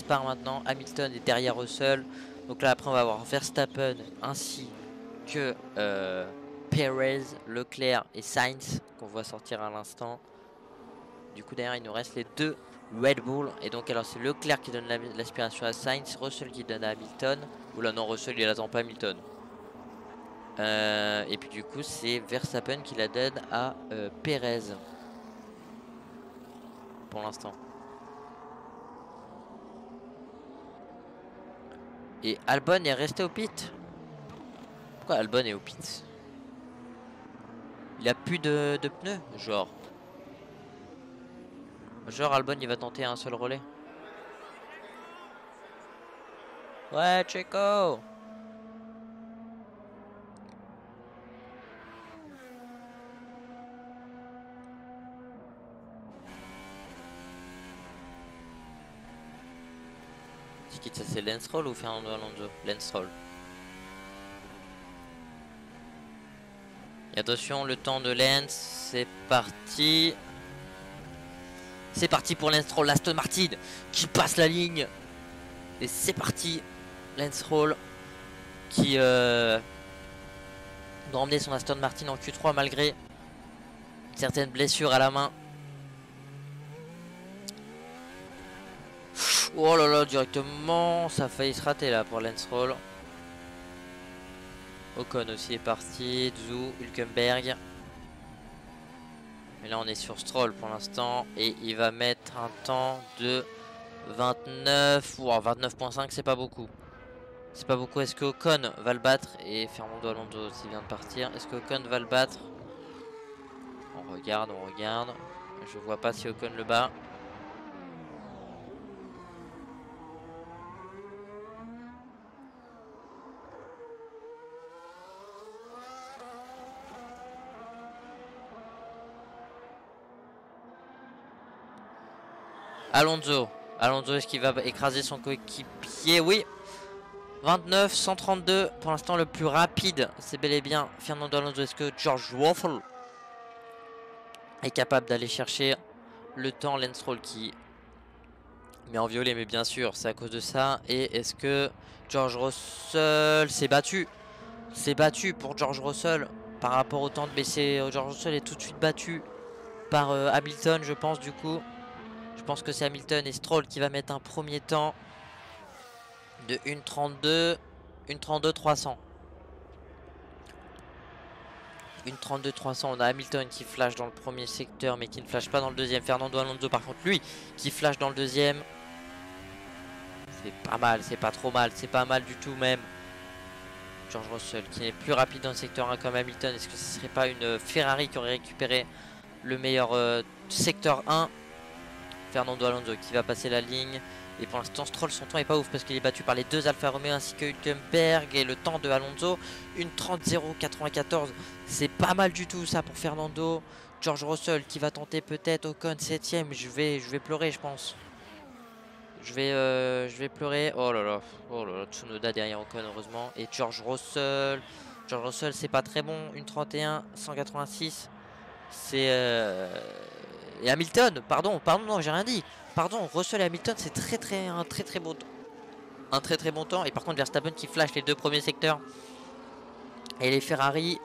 A: part maintenant. Hamilton est derrière Russell. Donc là après on va avoir Verstappen ainsi que Perez, Leclerc et Sainz qu'on voit sortir à l'instant. Du coup derrière il nous reste les deux Red Bull. Et donc alors c'est Leclerc qui donne l'aspiration à Sainz, Russell qui donne à Hamilton. Oula non, Russell il attend pas Hamilton. Et puis du coup c'est Verstappen qui la donne à Perez. Pour l'instant. Et Albon est resté au pit. Pourquoi Albon est au pit? Il a plus de pneus, genre. Genre Albon il va tenter un seul relais. Ouais, Checo. C'est qui ça, c'est Lance Stroll ou Fernando Alonso? Lance Stroll. Et attention, le temps de Lance, c'est parti. C'est parti pour Lance Stroll, Aston Martin qui passe la ligne. Et c'est parti, Lance Stroll qui doit emmener son Aston Martin en Q3 malgré certaines blessures à la main. Oh là là, directement, ça a failli se rater là pour Lance Stroll. Ocon aussi est parti, Zhou, Hülkenberg. Mais là on est sur Stroll pour l'instant et il va mettre un temps de 29. Wow, 29.5 c'est pas beaucoup. C'est pas beaucoup. Est-ce que Ocon va le battre? Et Fernando Alonso aussi vient de partir. Est-ce que Ocon va le battre? On regarde, on regarde. Je vois pas si Ocon le bat. Alonso, est-ce qu'il va écraser son coéquipier? Oui. 29, 132. Pour l'instant, le plus rapide, c'est bel et bien Fernando Alonso. Est-ce que George Russell est capable d'aller chercher le temps? Lance Stroll qui met en violet, mais bien sûr, c'est à cause de ça. Et est-ce que George Russell s'est battu? C'est battu pour George Russell par rapport au temps de baisser. George Russell est tout de suite battu par Hamilton, je pense, du coup. Je pense que c'est Hamilton et Stroll qui va mettre un premier temps de 1.32, 300. 1.32 300. On a Hamilton qui flash dans le premier secteur mais qui ne flash pas dans le deuxième. Fernando Alonso par contre lui qui flash dans le deuxième. C'est pas mal, c'est pas trop mal, c'est pas mal du tout même. George Russell qui est plus rapide dans le secteur 1 comme Hamilton. Est-ce que ce serait pas une Ferrari qui aurait récupéré le meilleur secteur 1? Fernando Alonso qui va passer la ligne. Et pour l'instant Stroll, son temps est pas ouf parce qu'il est battu par les deux Alfa Romeo ainsi que Hülkenberg. Et le temps de Alonso, une 30.094. C'est pas mal du tout ça pour Fernando. George Russell qui va tenter peut-être Ocon 7ème. Je vais pleurer je pense. Je vais pleurer. Oh là là, Tsunoda derrière Ocon heureusement. Et George Russell c'est pas très bon. Une 31, 186. C'est et Hamilton, pardon, non, j'ai rien dit. Pardon, Russell et Hamilton, c'est un très très bon temps. Et par contre, Verstappen qui flash les deux premiers secteurs. Et les Ferrari.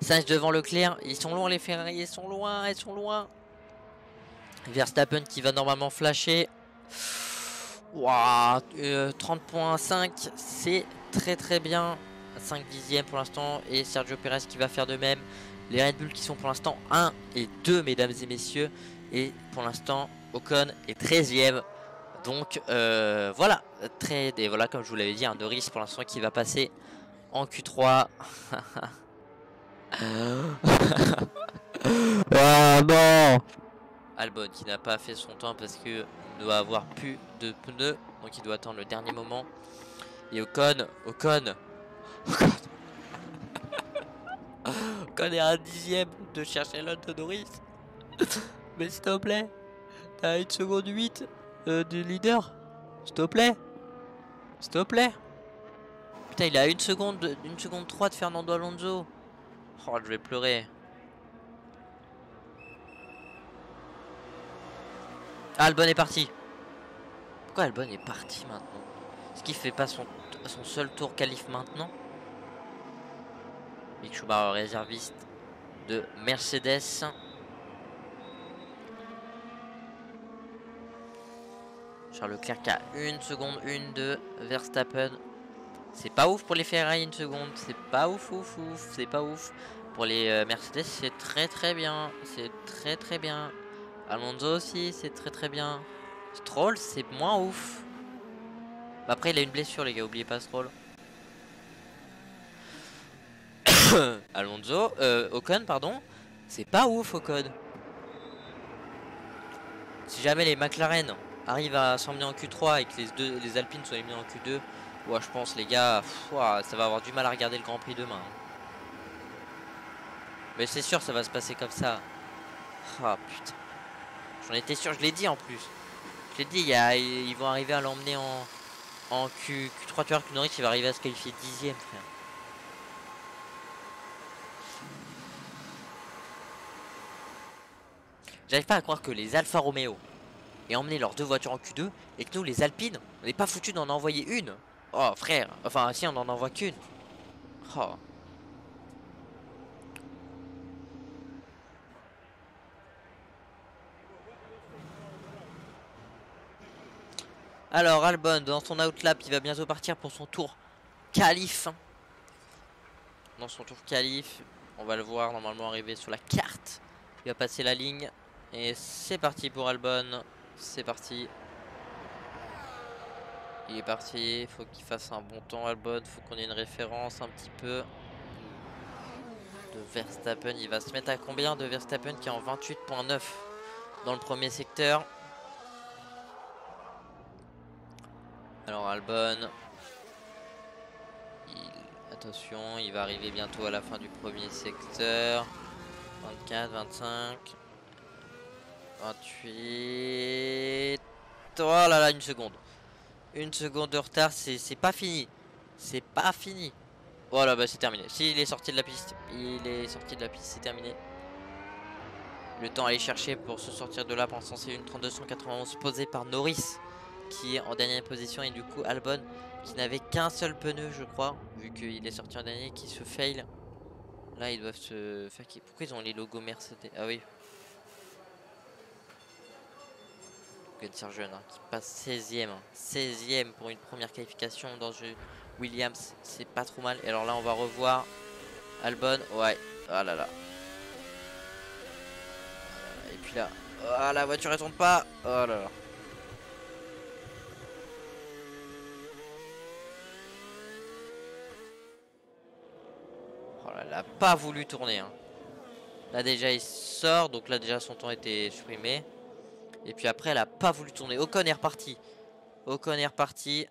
A: Sainz devant Leclerc. Ils sont loin les Ferrari, ils sont loin. Verstappen qui va normalement flasher. Wow, 30.5, c'est très bien. 5 dixièmes pour l'instant. Et Sergio Perez qui va faire de même. Les Red Bull qui sont pour l'instant 1 et 2 mesdames et messieurs. Et pour l'instant Ocon est 13ème. Donc voilà. Et voilà comme je vous l'avais dit, un Norris pour l'instant qui va passer en Q3. Oh non. Albon qui n'a pas fait son temps parce que il doit avoir plus de pneus. Donc il doit attendre le dernier moment. Et Ocon est à un dixième de chercher l'autre de Norris. Mais s'il te plaît, t'as 1 seconde 8 du leader. S'il te plaît. Putain, il est à 1 seconde 3 de Fernando Alonso. Oh, je vais pleurer. Ah, Albon est parti. Pourquoi Albon est parti maintenant? Est-ce qu'il fait pas son seul tour qualif maintenant? Mick Schumacher réserviste de Mercedes. Charles Leclerc qui a 1 seconde 1 de Verstappen. C'est pas ouf pour les Ferrari 1 seconde. C'est pas ouf. C'est pas ouf. Pour les Mercedes c'est très bien. C'est très bien. Alonso aussi c'est très bien. Stroll c'est moins ouf. Après il a une blessure les gars, oubliez pas Stroll. Alonso, Ocon, pardon. C'est pas ouf, Ocon. Si jamais les McLaren arrivent à s'emmener en Q3 et que les Alpines soient éliminés en Q2, ouais, je pense, les gars, ça va avoir du mal à regarder le Grand Prix demain. Mais c'est sûr, ça va se passer comme ça. Ah putain. J'en étais sûr, je l'ai dit en plus. Je l'ai dit, ils vont arriver à l'emmener en Q3. Tu vois que Norris il va arriver à se qualifier 10ème, frère. J'arrive pas à croire que les Alfa Romeo aient emmené leurs 2 voitures en Q2 et que nous, les Alpines, on n'est pas foutu d'en envoyer une. Oh frère, enfin si on en envoie qu'une. Oh. Alors Albon dans son outlap, il va bientôt partir pour son tour qualif. Dans son tour qualif, on va le voir normalement arriver sur la carte. Il va passer la ligne et c'est parti pour Albon. C'est parti. Il est parti, il faut qu'il fasse un bon temps Albon, faut qu'on ait une référence un petit peu de Verstappen. Il va se mettre à combien de Verstappen qui est en 28.9 dans le premier secteur. Alors Albon, attention, il va arriver bientôt à la fin du premier secteur. 24, 25, 28. Oh là là, une seconde. Une seconde de retard, c'est pas fini. C'est pas fini. Voilà, bah c'est terminé. S'il est sorti de la piste, il est sorti de la piste, c'est terminé. Le temps à aller chercher pour se sortir de là. Pour l'instant, c'est une 3291 posée par Norris qui est en dernière position. Et du coup, Albon qui n'avait qu'un seul pneu, je crois, vu qu'il est sorti en dernier, qui se fail. Là, ils doivent se faire. Pourquoi ils ont les logos Mercedes? Ah oui. Sargent hein, qui passe 16ème. 16ème pour une première qualification dans le Williams. C'est pas trop mal. Et alors là, on va revoir Albon. Ouais. Ah là là. Et puis là. Oh, la voiture elle tourne pas. Oh là là. Oh là, elle a pas voulu tourner. Hein. Là déjà il sort. Donc là déjà son temps était supprimé. Et puis après elle a pas voulu tourner. Ocon est reparti. Ocon est reparti.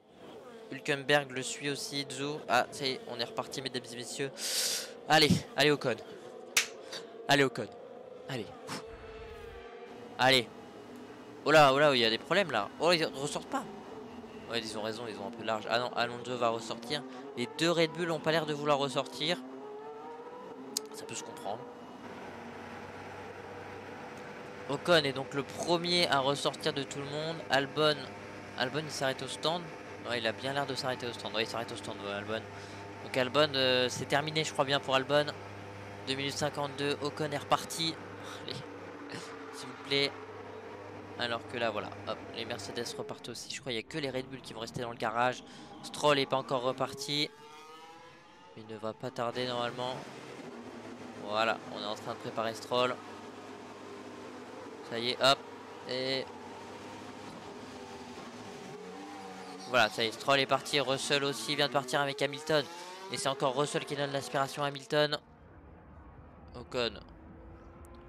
A: Hülkenberg le suit aussi. Zhou. Ah ça y est, on est reparti mesdames et messieurs. Allez, allez Ocon. Allez Ocon. Allez. Allez. Oh là, il y a des problèmes là. Oh ils ressortent pas. Ouais ils ont raison, ils ont un peu large. Ah non, Alonso va ressortir. Les deux Red Bull ont pas l'air de vouloir ressortir. Ça peut se comprendre. Ocon est donc le premier à ressortir de tout le monde. Albon il s'arrête au stand. Ouais, il a bien l'air de s'arrêter au stand. Ouais, il s'arrête au stand, ouais, Albon. Donc Albon, c'est terminé, je crois bien pour Albon. 2 minutes 52. Ocon est reparti. Allez, s'il vous plaît. Alors que là, voilà. Hop, les Mercedes repartent aussi. Je crois qu'il n'y a que les Red Bull qui vont rester dans le garage. Stroll n'est pas encore reparti. Il ne va pas tarder normalement. Voilà, on est en train de préparer Stroll. Ça y est, hop. Et voilà, ça y est, Stroll est parti. Russell aussi vient de partir avec Hamilton. Et c'est encore Russell qui donne l'aspiration à Hamilton. Ocon.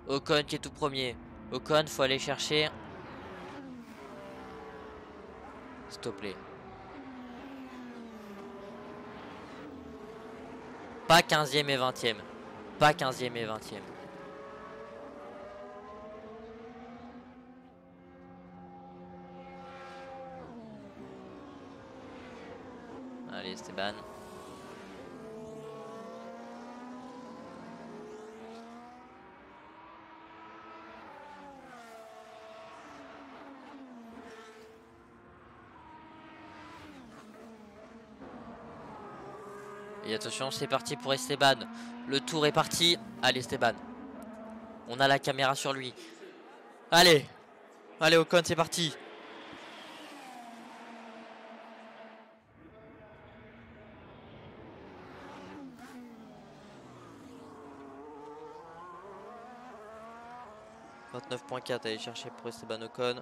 A: Ocon qui est tout premier. Ocon, faut aller chercher. S'il te plaît. Pas 15e et 20e. Pas 15e et 20e. Allez Esteban. Et attention, c'est parti pour Esteban. Le tour est parti. Allez Esteban. On a la caméra sur lui. Allez. Allez Ocon, c'est parti. « 29.4 à aller chercher pour Esteban Ocon.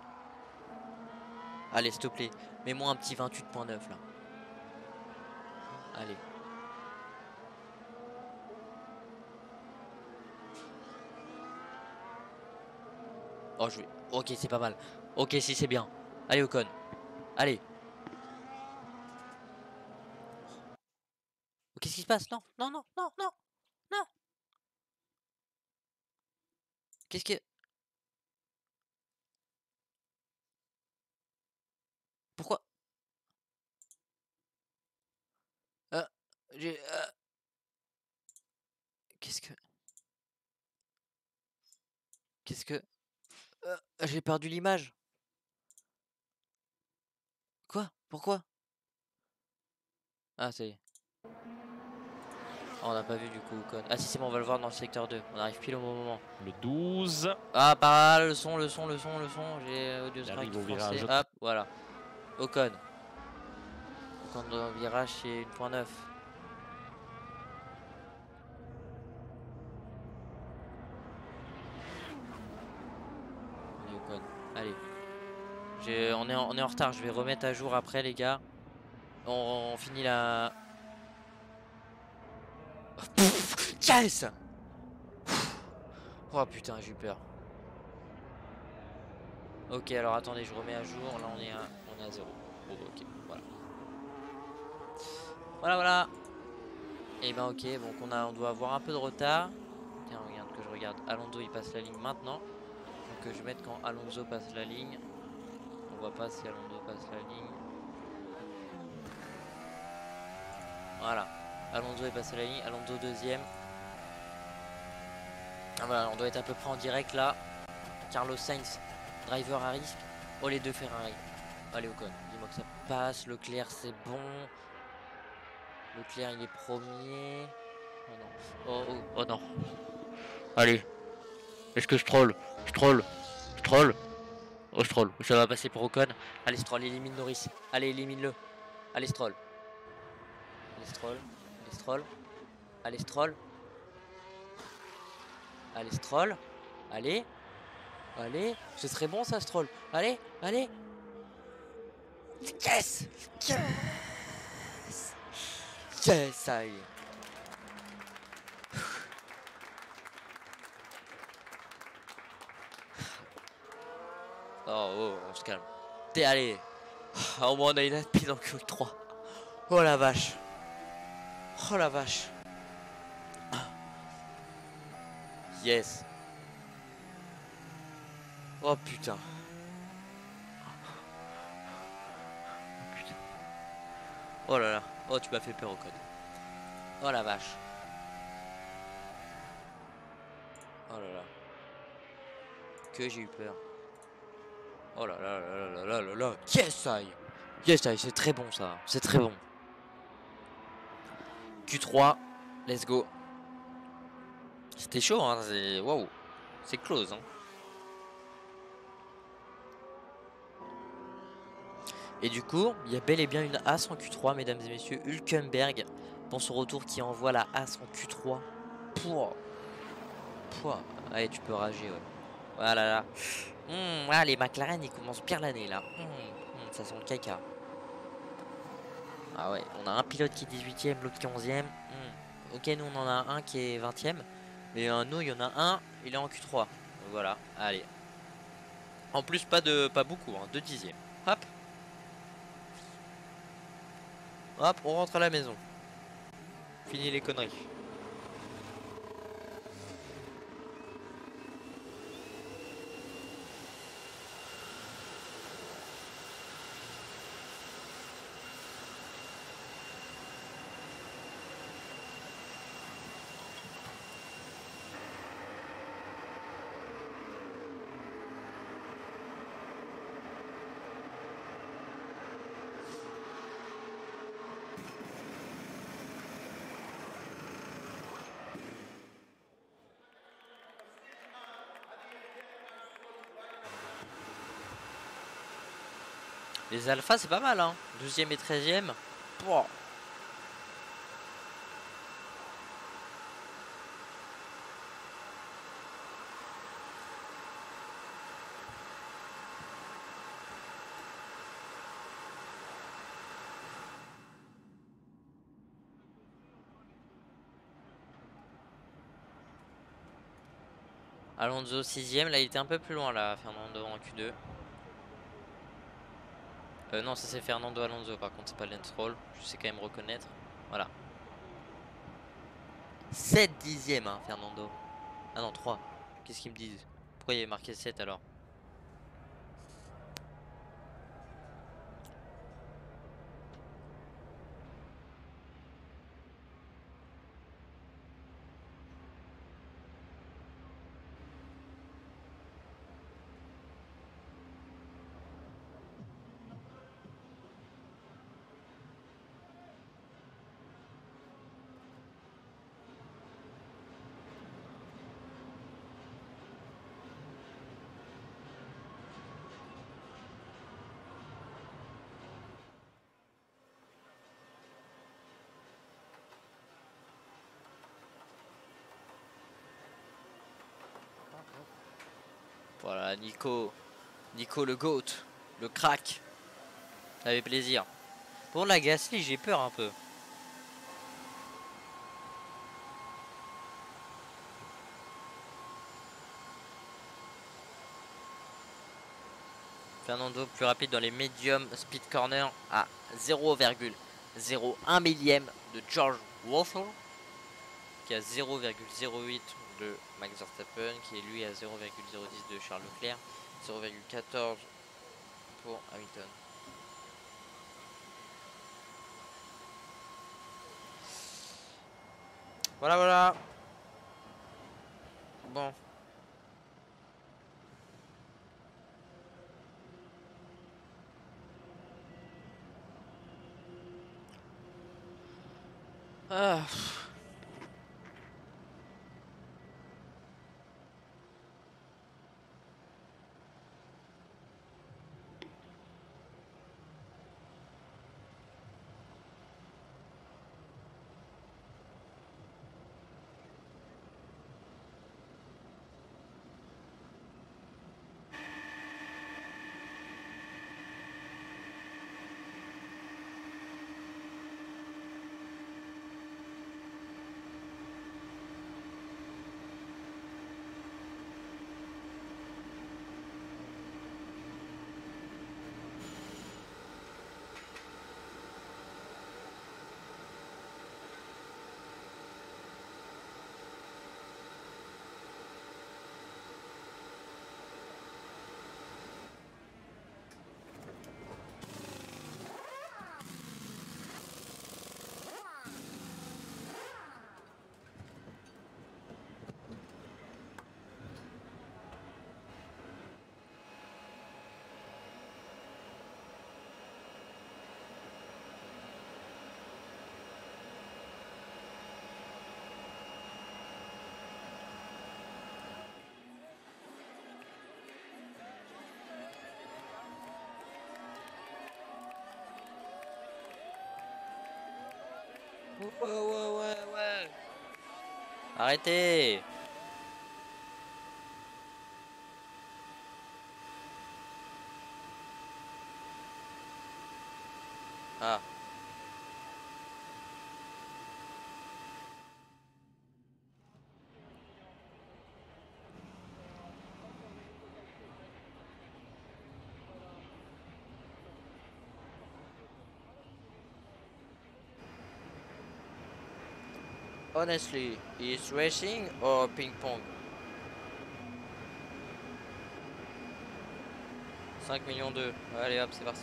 A: Allez, s'il te plaît. Mets-moi un petit 28.9 là. Allez. Oh, je vais... Ok, c'est pas mal. Ok, si, c'est bien. Allez, Ocon. Allez. Qu'est-ce qui se passe? Non, non, non, non, non, non. Qu'est-ce que... Pourquoi? Euh, j'ai... Qu'est-ce que... Qu'est-ce que... J'ai perdu l'image. Quoi? Pourquoi? Ah, ça y est. Ah, on n'a pas vu du coup Ocon. Ah si c'est bon, on va le voir dans le secteur 2. On arrive pile au bon moment.
E: Le 12.
A: Ah pas mal, le son. J'ai audio
E: Il
A: strike
E: arrive au
A: français.
E: virage.
A: Hop, voilà. Ocon. Ocon dans le virage c'est 1.9. Allez Ocon. Allez. On est en retard, je vais remettre à jour après les gars. On finit la... Yes. Oh putain, j'ai eu peur. Ok, alors attendez, je remets à jour. Là, on est à 0. Oh, ok, voilà. Voilà. Et ben, ok, donc on doit avoir un peu de retard. Tiens, regarde que je regarde. Alonso, il passe la ligne maintenant. Donc, je vais mettre quand Alonso passe la ligne. On voit pas si Alonso passe la ligne. Voilà. Alonso est passé la ligne. Alonso deuxième. Ah, voilà, on doit être à peu près en direct là. Carlos Sainz, driver à risque. Oh, les deux Ferrari. Allez, Ocon, dis-moi que ça passe. Leclerc, c'est bon. Leclerc, il est premier. Oh non. Oh non. Allez. Est-ce que je troll? Je troll. Oh, je troll. Ça va passer pour Ocon. Allez, Stroll, élimine Norris. Allez, élimine-le. Allez, Stroll. Allez, Stroll. Allez, Stroll. Allez, Stroll. Allez. Ce serait bon, ça, Stroll. Allez. Yes. Ça y est. Oh, on se calme. Allez. Au moins, on a une appui dans le Q3. Oh la vache. Yes. Oh putain. Oh là là. Oh, tu m'as fait peur au code. Oh la vache. Oh là là. Que j'ai eu peur. Oh là là. Yes, c'est très bon ça. C'est très bon. Q3. Let's go. C'était chaud, hein. C'est... Waouh. C'est close, hein. Et du coup, il y a bel et bien une As en Q3, mesdames et messieurs. Hülkenberg, pour son retour, qui envoie la As en Q3. Pouah. Allez, tu peux rager, ouais. Voilà. Voilà, les McLaren, ils commencent bien l'année, là. Ça sent le caca. Ah ouais, on a un pilote qui est 18ème, l'autre qui est 11ème. Ok, nous, on en a un qui est 20ème. Mais nous, il y en a un, il est en Q3. Voilà, allez. En plus, pas beaucoup, hein, 2 dixièmes. Hop, on rentre à la maison. Fini les conneries. Les alphas, c'est pas mal, hein. 12ème et 13ème. Pouah. Alonso 6ème, là il était un peu plus loin là, Fernando en Q2. Non, ça c'est Fernando Alonso par contre, c'est pas Lance Stroll, je sais quand même reconnaître. Voilà. 7 dixièmes hein, Fernando. Ah non, 3. Qu'est-ce qu'ils me disent? Pourquoi il y avait marqué 7 alors? Voilà, Nico le GOAT, le crack. Ça fait plaisir. Pour la Gasly, j'ai peur un peu. Fernando plus rapide dans les medium speed corner à 0,01 millième de George Russell, qui a 0,08 de Max Verstappen, qui est lui à 0,010 de Charles Leclerc, 0,14 pour Hamilton. Voilà, voilà. Bon. Ah. Ouais. Arrêtez. Ah. Honestly, is racing or ping pong? 5 millions 2. Allez hop, c'est parti.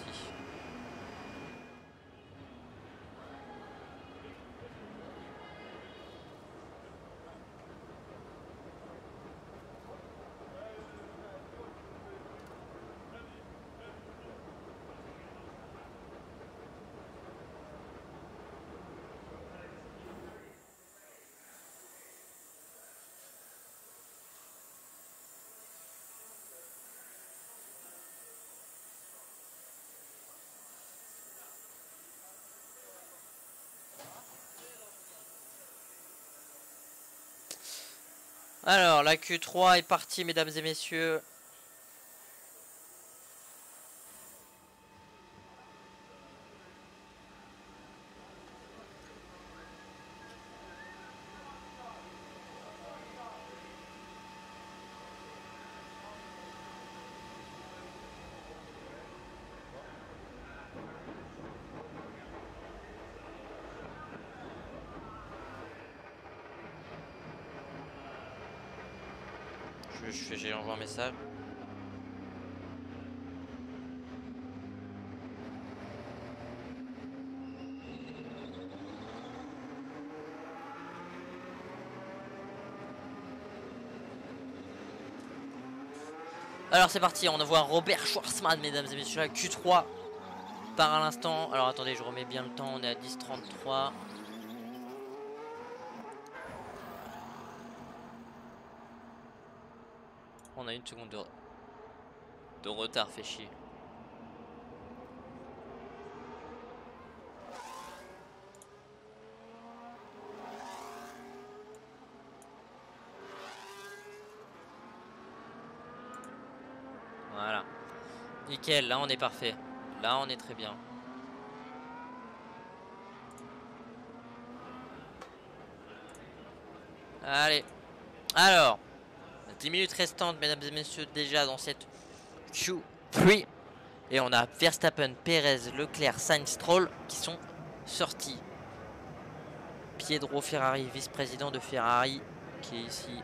A: Alors, la Q3 est partie, mesdames et messieurs. J'envoie un message. Alors c'est parti, on voit Robert Schwarzman, mesdames et messieurs, la Q3 part à l'instant. Alors attendez, je remets bien le temps, on est à 10h33. On a une seconde de retard, fait chier. Voilà. Nickel, là on est parfait. Là on est très bien. Allez. Alors. 10 minutes restantes, mesdames et messieurs, déjà dans cette Q3. Et on a Verstappen, Perez, Leclerc, Sainz, Stroll qui sont sortis. Pietro Ferrari, vice-président de Ferrari, qui est ici.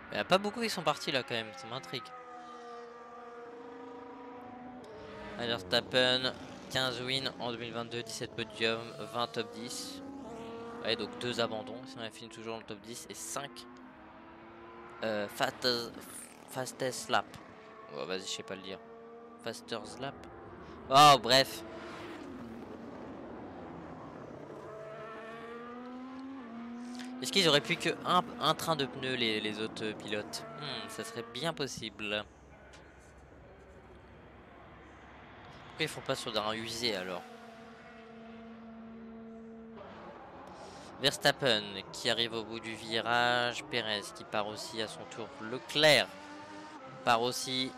A: Il n'y a pas beaucoup qui sont partis là quand même, ça m'intrigue. Verstappen, 15 wins en 2022, 17 podiums, 20 top 10. Ouais, donc 2 abandons, si on finit toujours dans le top 10 et 5 fastest lap. Oh, vas-y, je sais pas le dire. Fastest lap. Oh, bref. Est-ce qu'ils auraient pu que un train de pneus les autres pilotes? Ça serait bien possible. Pourquoi ils font pas sur un usé alors? Verstappen qui arrive au bout du virage. Perez qui part aussi à son tour. Leclerc part aussi.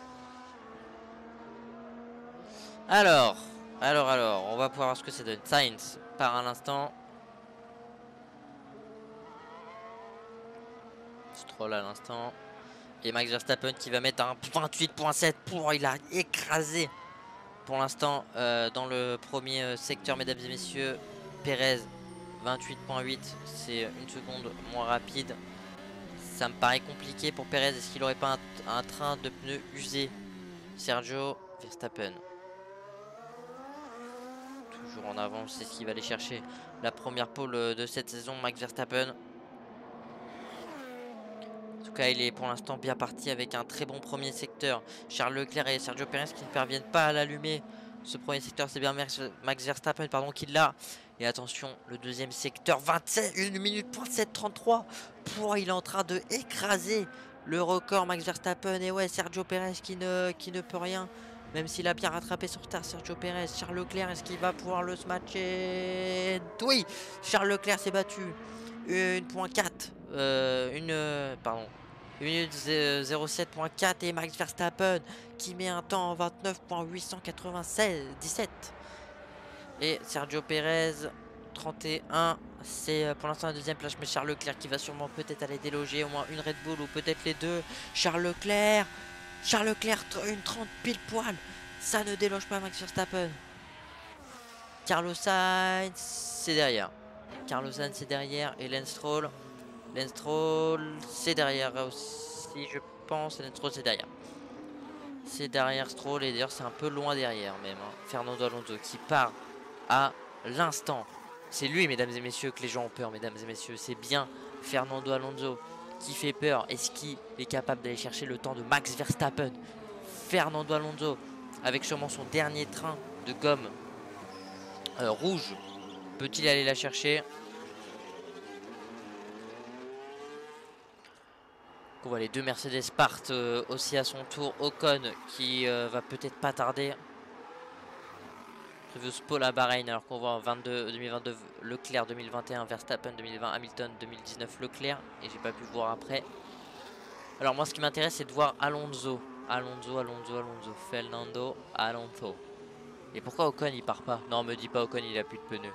A: Alors, on va pouvoir voir ce que ça donne. Sainz part à l'instant. Stroll à l'instant. Et Max Verstappen qui va mettre un 28.7 pour. Il a écrasé pour l'instant dans le premier secteur, mesdames et messieurs. Perez 28.8, c'est une seconde moins rapide. Ça me paraît compliqué pour Perez. Est-ce qu'il n'aurait pas un train de pneus usé? Sergio Verstappen toujours en avance, c'est ce qu'il va aller chercher. La première pole de cette saison, Max Verstappen. En tout cas, il est pour l'instant bien parti avec un très bon premier secteur. Charles Leclerc et Sergio Perez qui ne parviennent pas à l'allumer. Ce premier secteur, c'est bien Max Verstappen qui l'a. Et attention, le deuxième secteur, 1 minute 33. Il est en train de écraser le record Max Verstappen. Et ouais, Sergio Perez qui ne peut rien. Même s'il a bien rattrapé sur terre Sergio Perez. Charles Leclerc, est-ce qu'il va pouvoir le smatcher? Oui, Charles Leclerc s'est battu. 1.4. Pardon. 1 minute 07.4 et Max Verstappen qui met un temps en 29.897. Et Sergio Perez 31. C'est pour l'instant la deuxième place, mais Charles Leclerc qui va sûrement peut-être aller déloger au moins une Red Bull ou peut-être les deux. Charles Leclerc, une 30 pile poil. Ça ne déloge pas Max Verstappen. Carlos Sainz, c'est derrière. Et Lance Stroll. C'est derrière aussi, je pense. Lance Stroll, c'est derrière. C'est derrière Stroll et d'ailleurs c'est un peu loin derrière même. Fernando Alonso qui part à l'instant. C'est lui, mesdames et messieurs, que les gens ont peur, mesdames et messieurs. C'est bien Fernando Alonso qui fait peur. Est-ce qu'il est capable d'aller chercher le temps de Max Verstappen? Fernando Alonso, avec sûrement son dernier train de gomme rouge, peut-il aller la chercher? On voit les deux Mercedes partent aussi à son tour. Ocon qui va peut-être pas tarder. Previous pole à Bahreïn, alors qu'on voit en 2022 Leclerc, 2021 Verstappen, 2020 Hamilton, 2019 Leclerc, et j'ai pas pu voir après. Alors moi ce qui m'intéresse c'est de voir Alonso, Fernando Alonso. Et pourquoi Ocon il part pas? Non, me dis pas Ocon il a plus de pneus.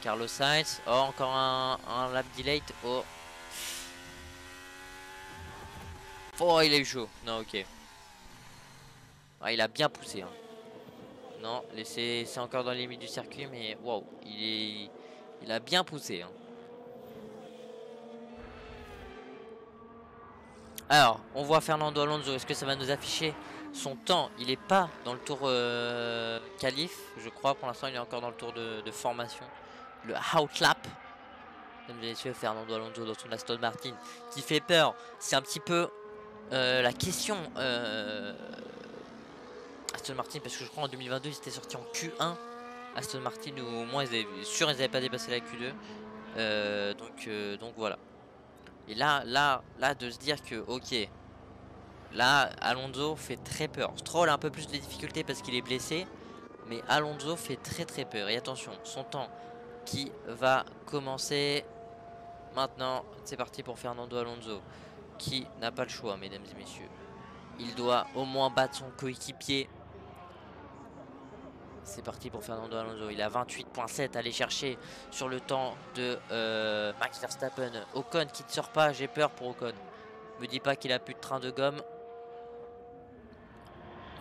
A: Carlos Sainz, oh encore un lap delay, oh. Oh il a eu chaud, non ok. Ah, il a bien poussé. Hein. Non, c'est encore dans les limites du circuit, mais waouh, il a bien poussé. Hein. Alors, on voit Fernando Alonso. Est-ce que ça va nous afficher son temps? Il n'est pas dans le tour qualif, je crois. Pour l'instant, il est encore dans le tour de formation. Le outlap. Mesdames et messieurs, Fernando Alonso dans son Aston Martin qui fait peur. C'est un petit peu la question. Aston Martin, parce que je crois en 2022 ils étaient sortis en Q1 Aston Martin, ou au moins ils n'avaient pas dépassé la Q2, donc voilà. Et là de se dire que ok, là Alonso fait très peur. Stroll a un peu plus de difficultés parce qu'il est blessé, mais Alonso fait très peur. Et attention, son temps qui va commencer maintenant. C'est parti pour Fernando Alonso qui n'a pas le choix, mesdames et messieurs. Il doit au moins battre son coéquipier. C'est parti pour Fernando Alonso. Il a 28.7 à aller chercher sur le temps de Max Verstappen. Ocon qui ne sort pas. J'ai peur pour Ocon. Me dis pas qu'il a plus de train de gomme.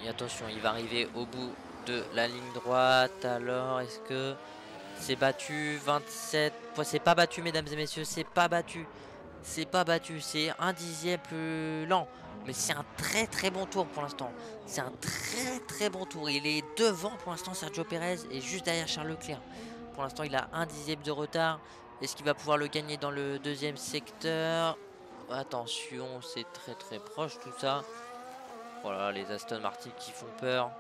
A: Et attention, il va arriver au bout de la ligne droite. Alors, est-ce que c'est battu? 27. C'est pas battu, mesdames et messieurs. C'est pas battu. C'est pas battu. C'est un dixième plus lent. Mais c'est un très bon tour pour l'instant. C'est un très bon tour. Il est devant pour l'instant Sergio Pérez et juste derrière Charles Leclerc. Pour l'instant il a un dixième de retard. Est-ce qu'il va pouvoir le gagner dans le deuxième secteur? Attention, c'est très proche tout ça. Voilà les Aston Martin qui font peur.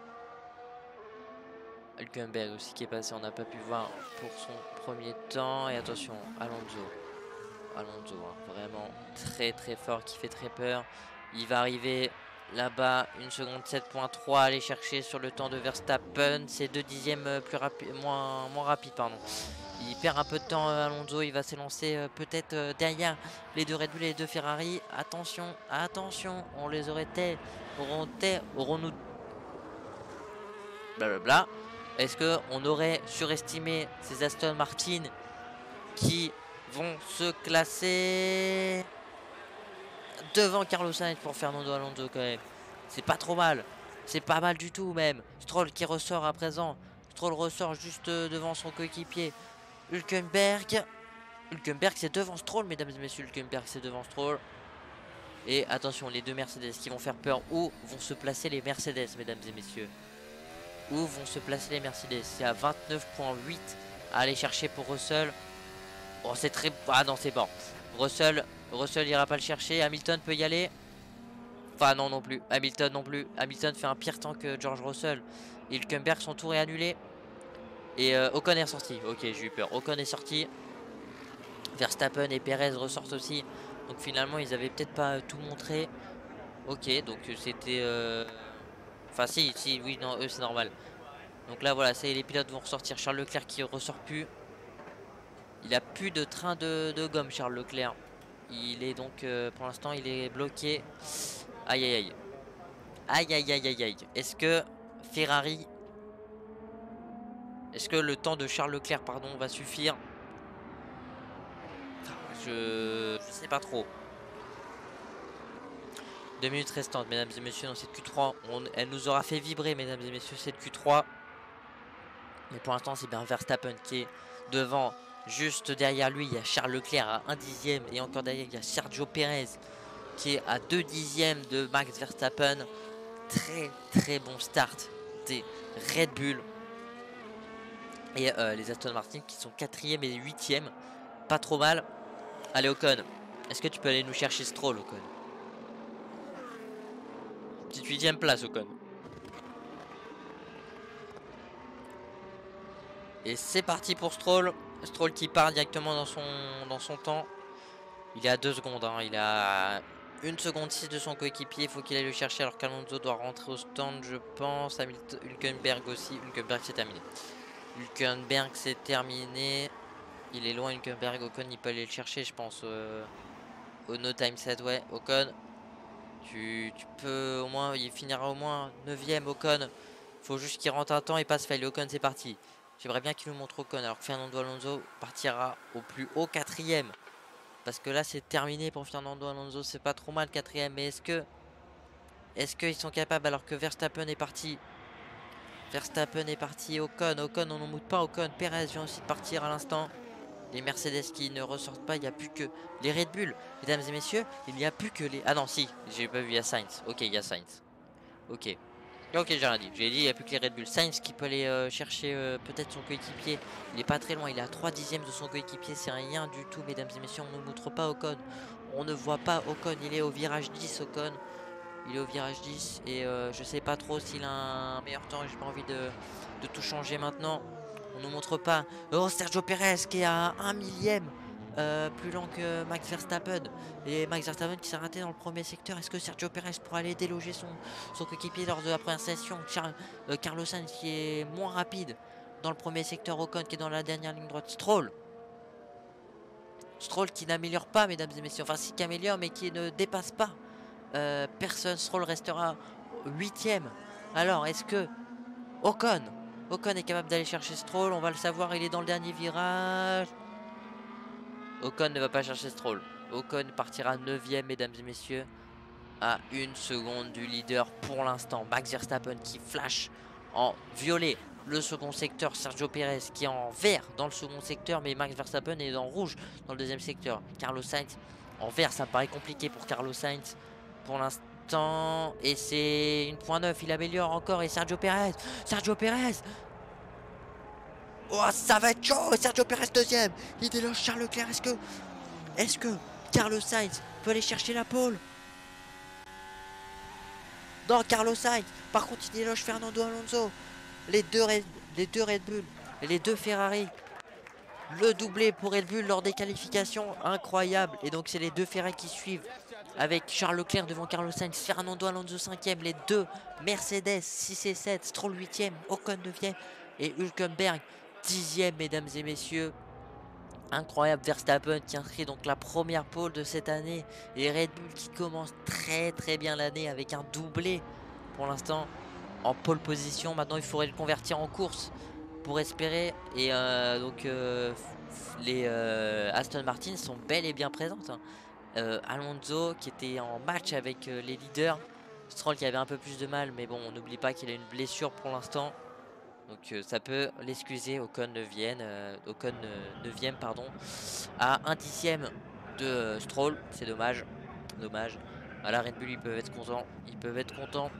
A: Hülkenberg aussi qui est passé, on n'a pas pu voir pour son premier temps. Et attention, Alonso, hein, vraiment très fort, qui fait très peur. Il va arriver là-bas, 1 seconde 7.3 aller chercher sur le temps de Verstappen. C'est 2 dixièmes plus rapide, moins rapide, pardon. Il perd un peu de temps Alonso, il va s'élancer peut-être derrière les deux Red Bull et les deux Ferrari. Attention, on les aurons-nous blablabla. Est-ce qu'on aurait surestimé ces Aston Martin qui vont se classer devant Carlos Sainz pour Fernando Alonso quand même? C'est pas trop mal. C'est pas mal du tout même. Stroll qui ressort à présent. Stroll ressort juste devant son coéquipier. Hülkenberg c'est devant Stroll, mesdames et messieurs. Hülkenberg c'est devant Stroll. Et attention, les deux Mercedes qui vont faire peur. Où vont se placer les Mercedes, mesdames et messieurs? Où vont se placer les Mercedes? C'est à 29.8 à aller chercher pour Russell. Oh, c'est très... Ah non, c'est bon. Russell ira pas le chercher. Hamilton peut y aller. Enfin non plus. Hamilton non plus. Hamilton fait un pire temps que George Russell. Et Hülkenberg, son tour est annulé. Et Ocon est sorti. Ok, j'ai eu peur. Ocon est sorti. Verstappen et Perez ressortent aussi. Donc finalement, ils avaient peut-être pas tout montré. Ok, donc c'était... Enfin si, oui, non, eux c'est normal. Donc là voilà, les pilotes vont ressortir. Charles Leclerc qui ressort plus. Il a plus de train de gomme, Charles Leclerc. Il est donc pour l'instant il est bloqué. Aïe. Est-ce que Ferrari, est-ce que le temps de Charles Leclerc pardon va suffire? Je sais pas trop. 2 minutes restantes, mesdames et messieurs, dans cette Q3. Elle nous aura fait vibrer, mesdames et messieurs, cette Q3. Mais pour l'instant, c'est bien Verstappen qui est devant. Juste derrière lui, il y a Charles Leclerc à 1 dixième. Et encore derrière, il y a Sergio Pérez qui est à 2 dixièmes de Max Verstappen. Très bon start des Red Bull. Et les Aston Martin qui sont 4e et 8e. Pas trop mal. Allez, Ocon. Est-ce que tu peux aller nous chercher Stroll, Ocon? Petite 8e place, Ocon. Et c'est parti pour Stroll. Stroll qui part directement dans son temps. Il est à 2 secondes. Hein. 1 seconde 6 de son coéquipier, il faut qu'il aille le chercher alors qu'Alonso doit rentrer au stand, je pense. Hülkenberg aussi, Hülkenberg c'est terminé. Hülkenberg c'est terminé. Il est loin Hülkenberg, Ocon il peut aller le chercher je pense. Au no time set, ouais, Ocon. Tu peux au moins, il finira au moins 9ème Ocon. Faut juste qu'il rentre à temps et passe fail. Ocon c'est parti. J'aimerais bien qu'il nous montre Ocon alors que Fernando Alonso partira au plus haut 4ème. Parce que là c'est terminé pour Fernando Alonso, c'est pas trop mal 4ème. Mais est-ce qu'ils sont capables alors que Verstappen est parti? Verstappen est parti, Ocon on n'en moute pas, Ocon, Perez vient aussi de partir à l'instant. Les Mercedes qui ne ressortent pas, il n'y a plus que les Red Bull. Mesdames et messieurs, il n'y a plus que les... Ah non si, j'ai pas vu, il y a Sainz. Ok, il y a Sainz. Ok. Ok, j'ai rien dit. J'ai dit il n'y a plus que les Red Bull. Sainz qui peut aller chercher peut-être son coéquipier. Il n'est pas très loin. Il est à 3 dixièmes de son coéquipier. C'est rien du tout, mesdames et messieurs. On ne montre pas Ocon. On ne voit pas Ocon. Il est au virage 10, Ocon. Il est au virage 10. Et je sais pas trop s'il a un meilleur temps. J'ai pas envie de tout changer maintenant. On ne montre pas. Oh, Sergio Perez qui est à 1 millième. Plus lent que Max Verstappen. Et Max Verstappen qui s'est raté dans le premier secteur. Est-ce que Sergio Perez pourra aller déloger son coéquipier lors de la première session? Carlos Sainz qui est moins rapide dans le premier secteur. Ocon qui est dans la dernière ligne droite. Stroll qui n'améliore pas, mesdames et messieurs. Enfin, si qui améliore, mais qui ne dépasse pas personne. Stroll restera 8ème. Alors, est-ce que Ocon est capable d'aller chercher Stroll? On va le savoir, il est dans le dernier virage. Ocon ne va pas chercher Stroll. Ocon partira 9ème, mesdames et messieurs, à 1 seconde du leader pour l'instant. Max Verstappen qui flash en violet le second secteur. Sergio Perez qui est en vert dans le second secteur, mais Max Verstappen est en rouge dans le deuxième secteur. Carlos Sainz en vert, ça paraît compliqué pour Carlos Sainz pour l'instant. Et c'est 1.9, il améliore encore. Et Sergio Perez oh, ça va être chaud. Sergio Perez 2ème. Il déloge Charles Leclerc. Est-ce que Carlos Sainz peut aller chercher la pole? Non, Carlos Sainz. Par contre, il déloge Fernando Alonso. Les deux Red Bull et les deux Ferrari. Le doublé pour Red Bull lors des qualifications. Incroyable. Et donc, c'est les deux Ferrari qui suivent. Avec Charles Leclerc devant Carlos Sainz. Fernando Alonso 5ème. Les deux Mercedes 6 et 7. Stroll 8ème. Ocon 9ème. Et Hülkenberg 10ème, mesdames et messieurs. Incroyable. Verstappen qui inscrit donc la première pole de cette année. Et Red Bull qui commence très très bien l'année avec un doublé pour l'instant en pole position. Maintenant il faudrait le convertir en course pour espérer. Et les Aston Martin sont bel et bien présentes. Alonso qui était en match avec les leaders. Stroll qui avait un peu plus de mal, mais bon, on n'oublie pas qu'il a une blessure pour l'instant. Donc ça peut l'excuser. Ocon 9ème pardon, à 1 dixième de Stroll. C'est dommage. À la Red Bull ils peuvent être contents.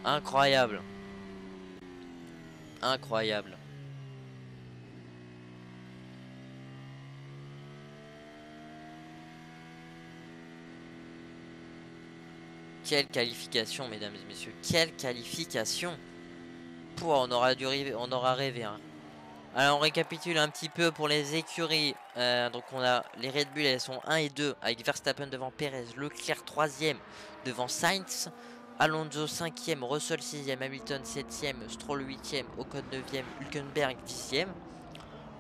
A: Incroyable. Quelle qualification, mesdames et messieurs. Quelle qualification. On aura rêvé. Hein. Alors on récapitule un petit peu pour les écuries. Donc on a les Red Bull, elles sont 1 et 2 avec Verstappen devant Perez, Leclerc 3ème devant Sainz, Alonso 5ème, Russell 6ème, Hamilton 7ème, Stroll 8ème, Ocon 9ème, Hülkenberg 10ème,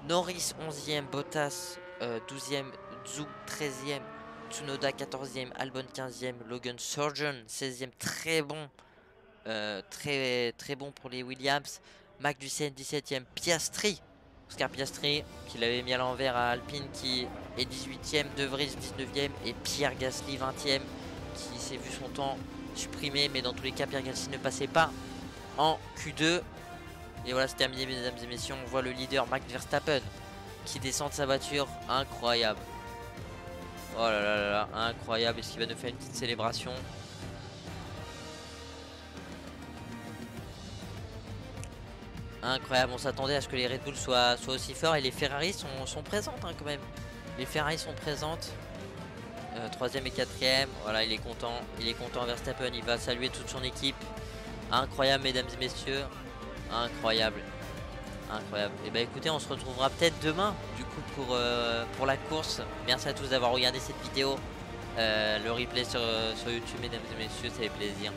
A: Norris 11ème, Bottas 12ème, Zhou 13ème, Tsunoda 14ème, Albon 15ème, Logan Sargent 16ème, très bon pour les Williams, Magnussen 17ème, Oscar Piastri qui l'avait mis à l'envers à Alpine qui est 18ème, De Vries 19ème et Pierre Gasly 20ème qui s'est vu son temps supprimé, mais dans tous les cas Pierre Gasly ne passait pas en Q2. Et voilà, c'est terminé, mesdames et messieurs. On voit le leader Max Verstappen qui descend de sa voiture. Incroyable. Oh là là là là, incroyable. Est-ce qu'il va nous faire une petite célébration? Incroyable, on s'attendait à ce que les Red Bull soient aussi forts. Et les Ferrari sont présentes hein, quand même. Les Ferrari sont présentes. 3ème et 4ème. Voilà, il est content Verstappen, il va saluer toute son équipe. Incroyable, mesdames et messieurs. Incroyable. Incroyable. Et bah écoutez, on se retrouvera peut-être demain du coup pour la course. Merci à tous d'avoir regardé cette vidéo. Le replay sur YouTube, mesdames et messieurs, ça fait plaisir.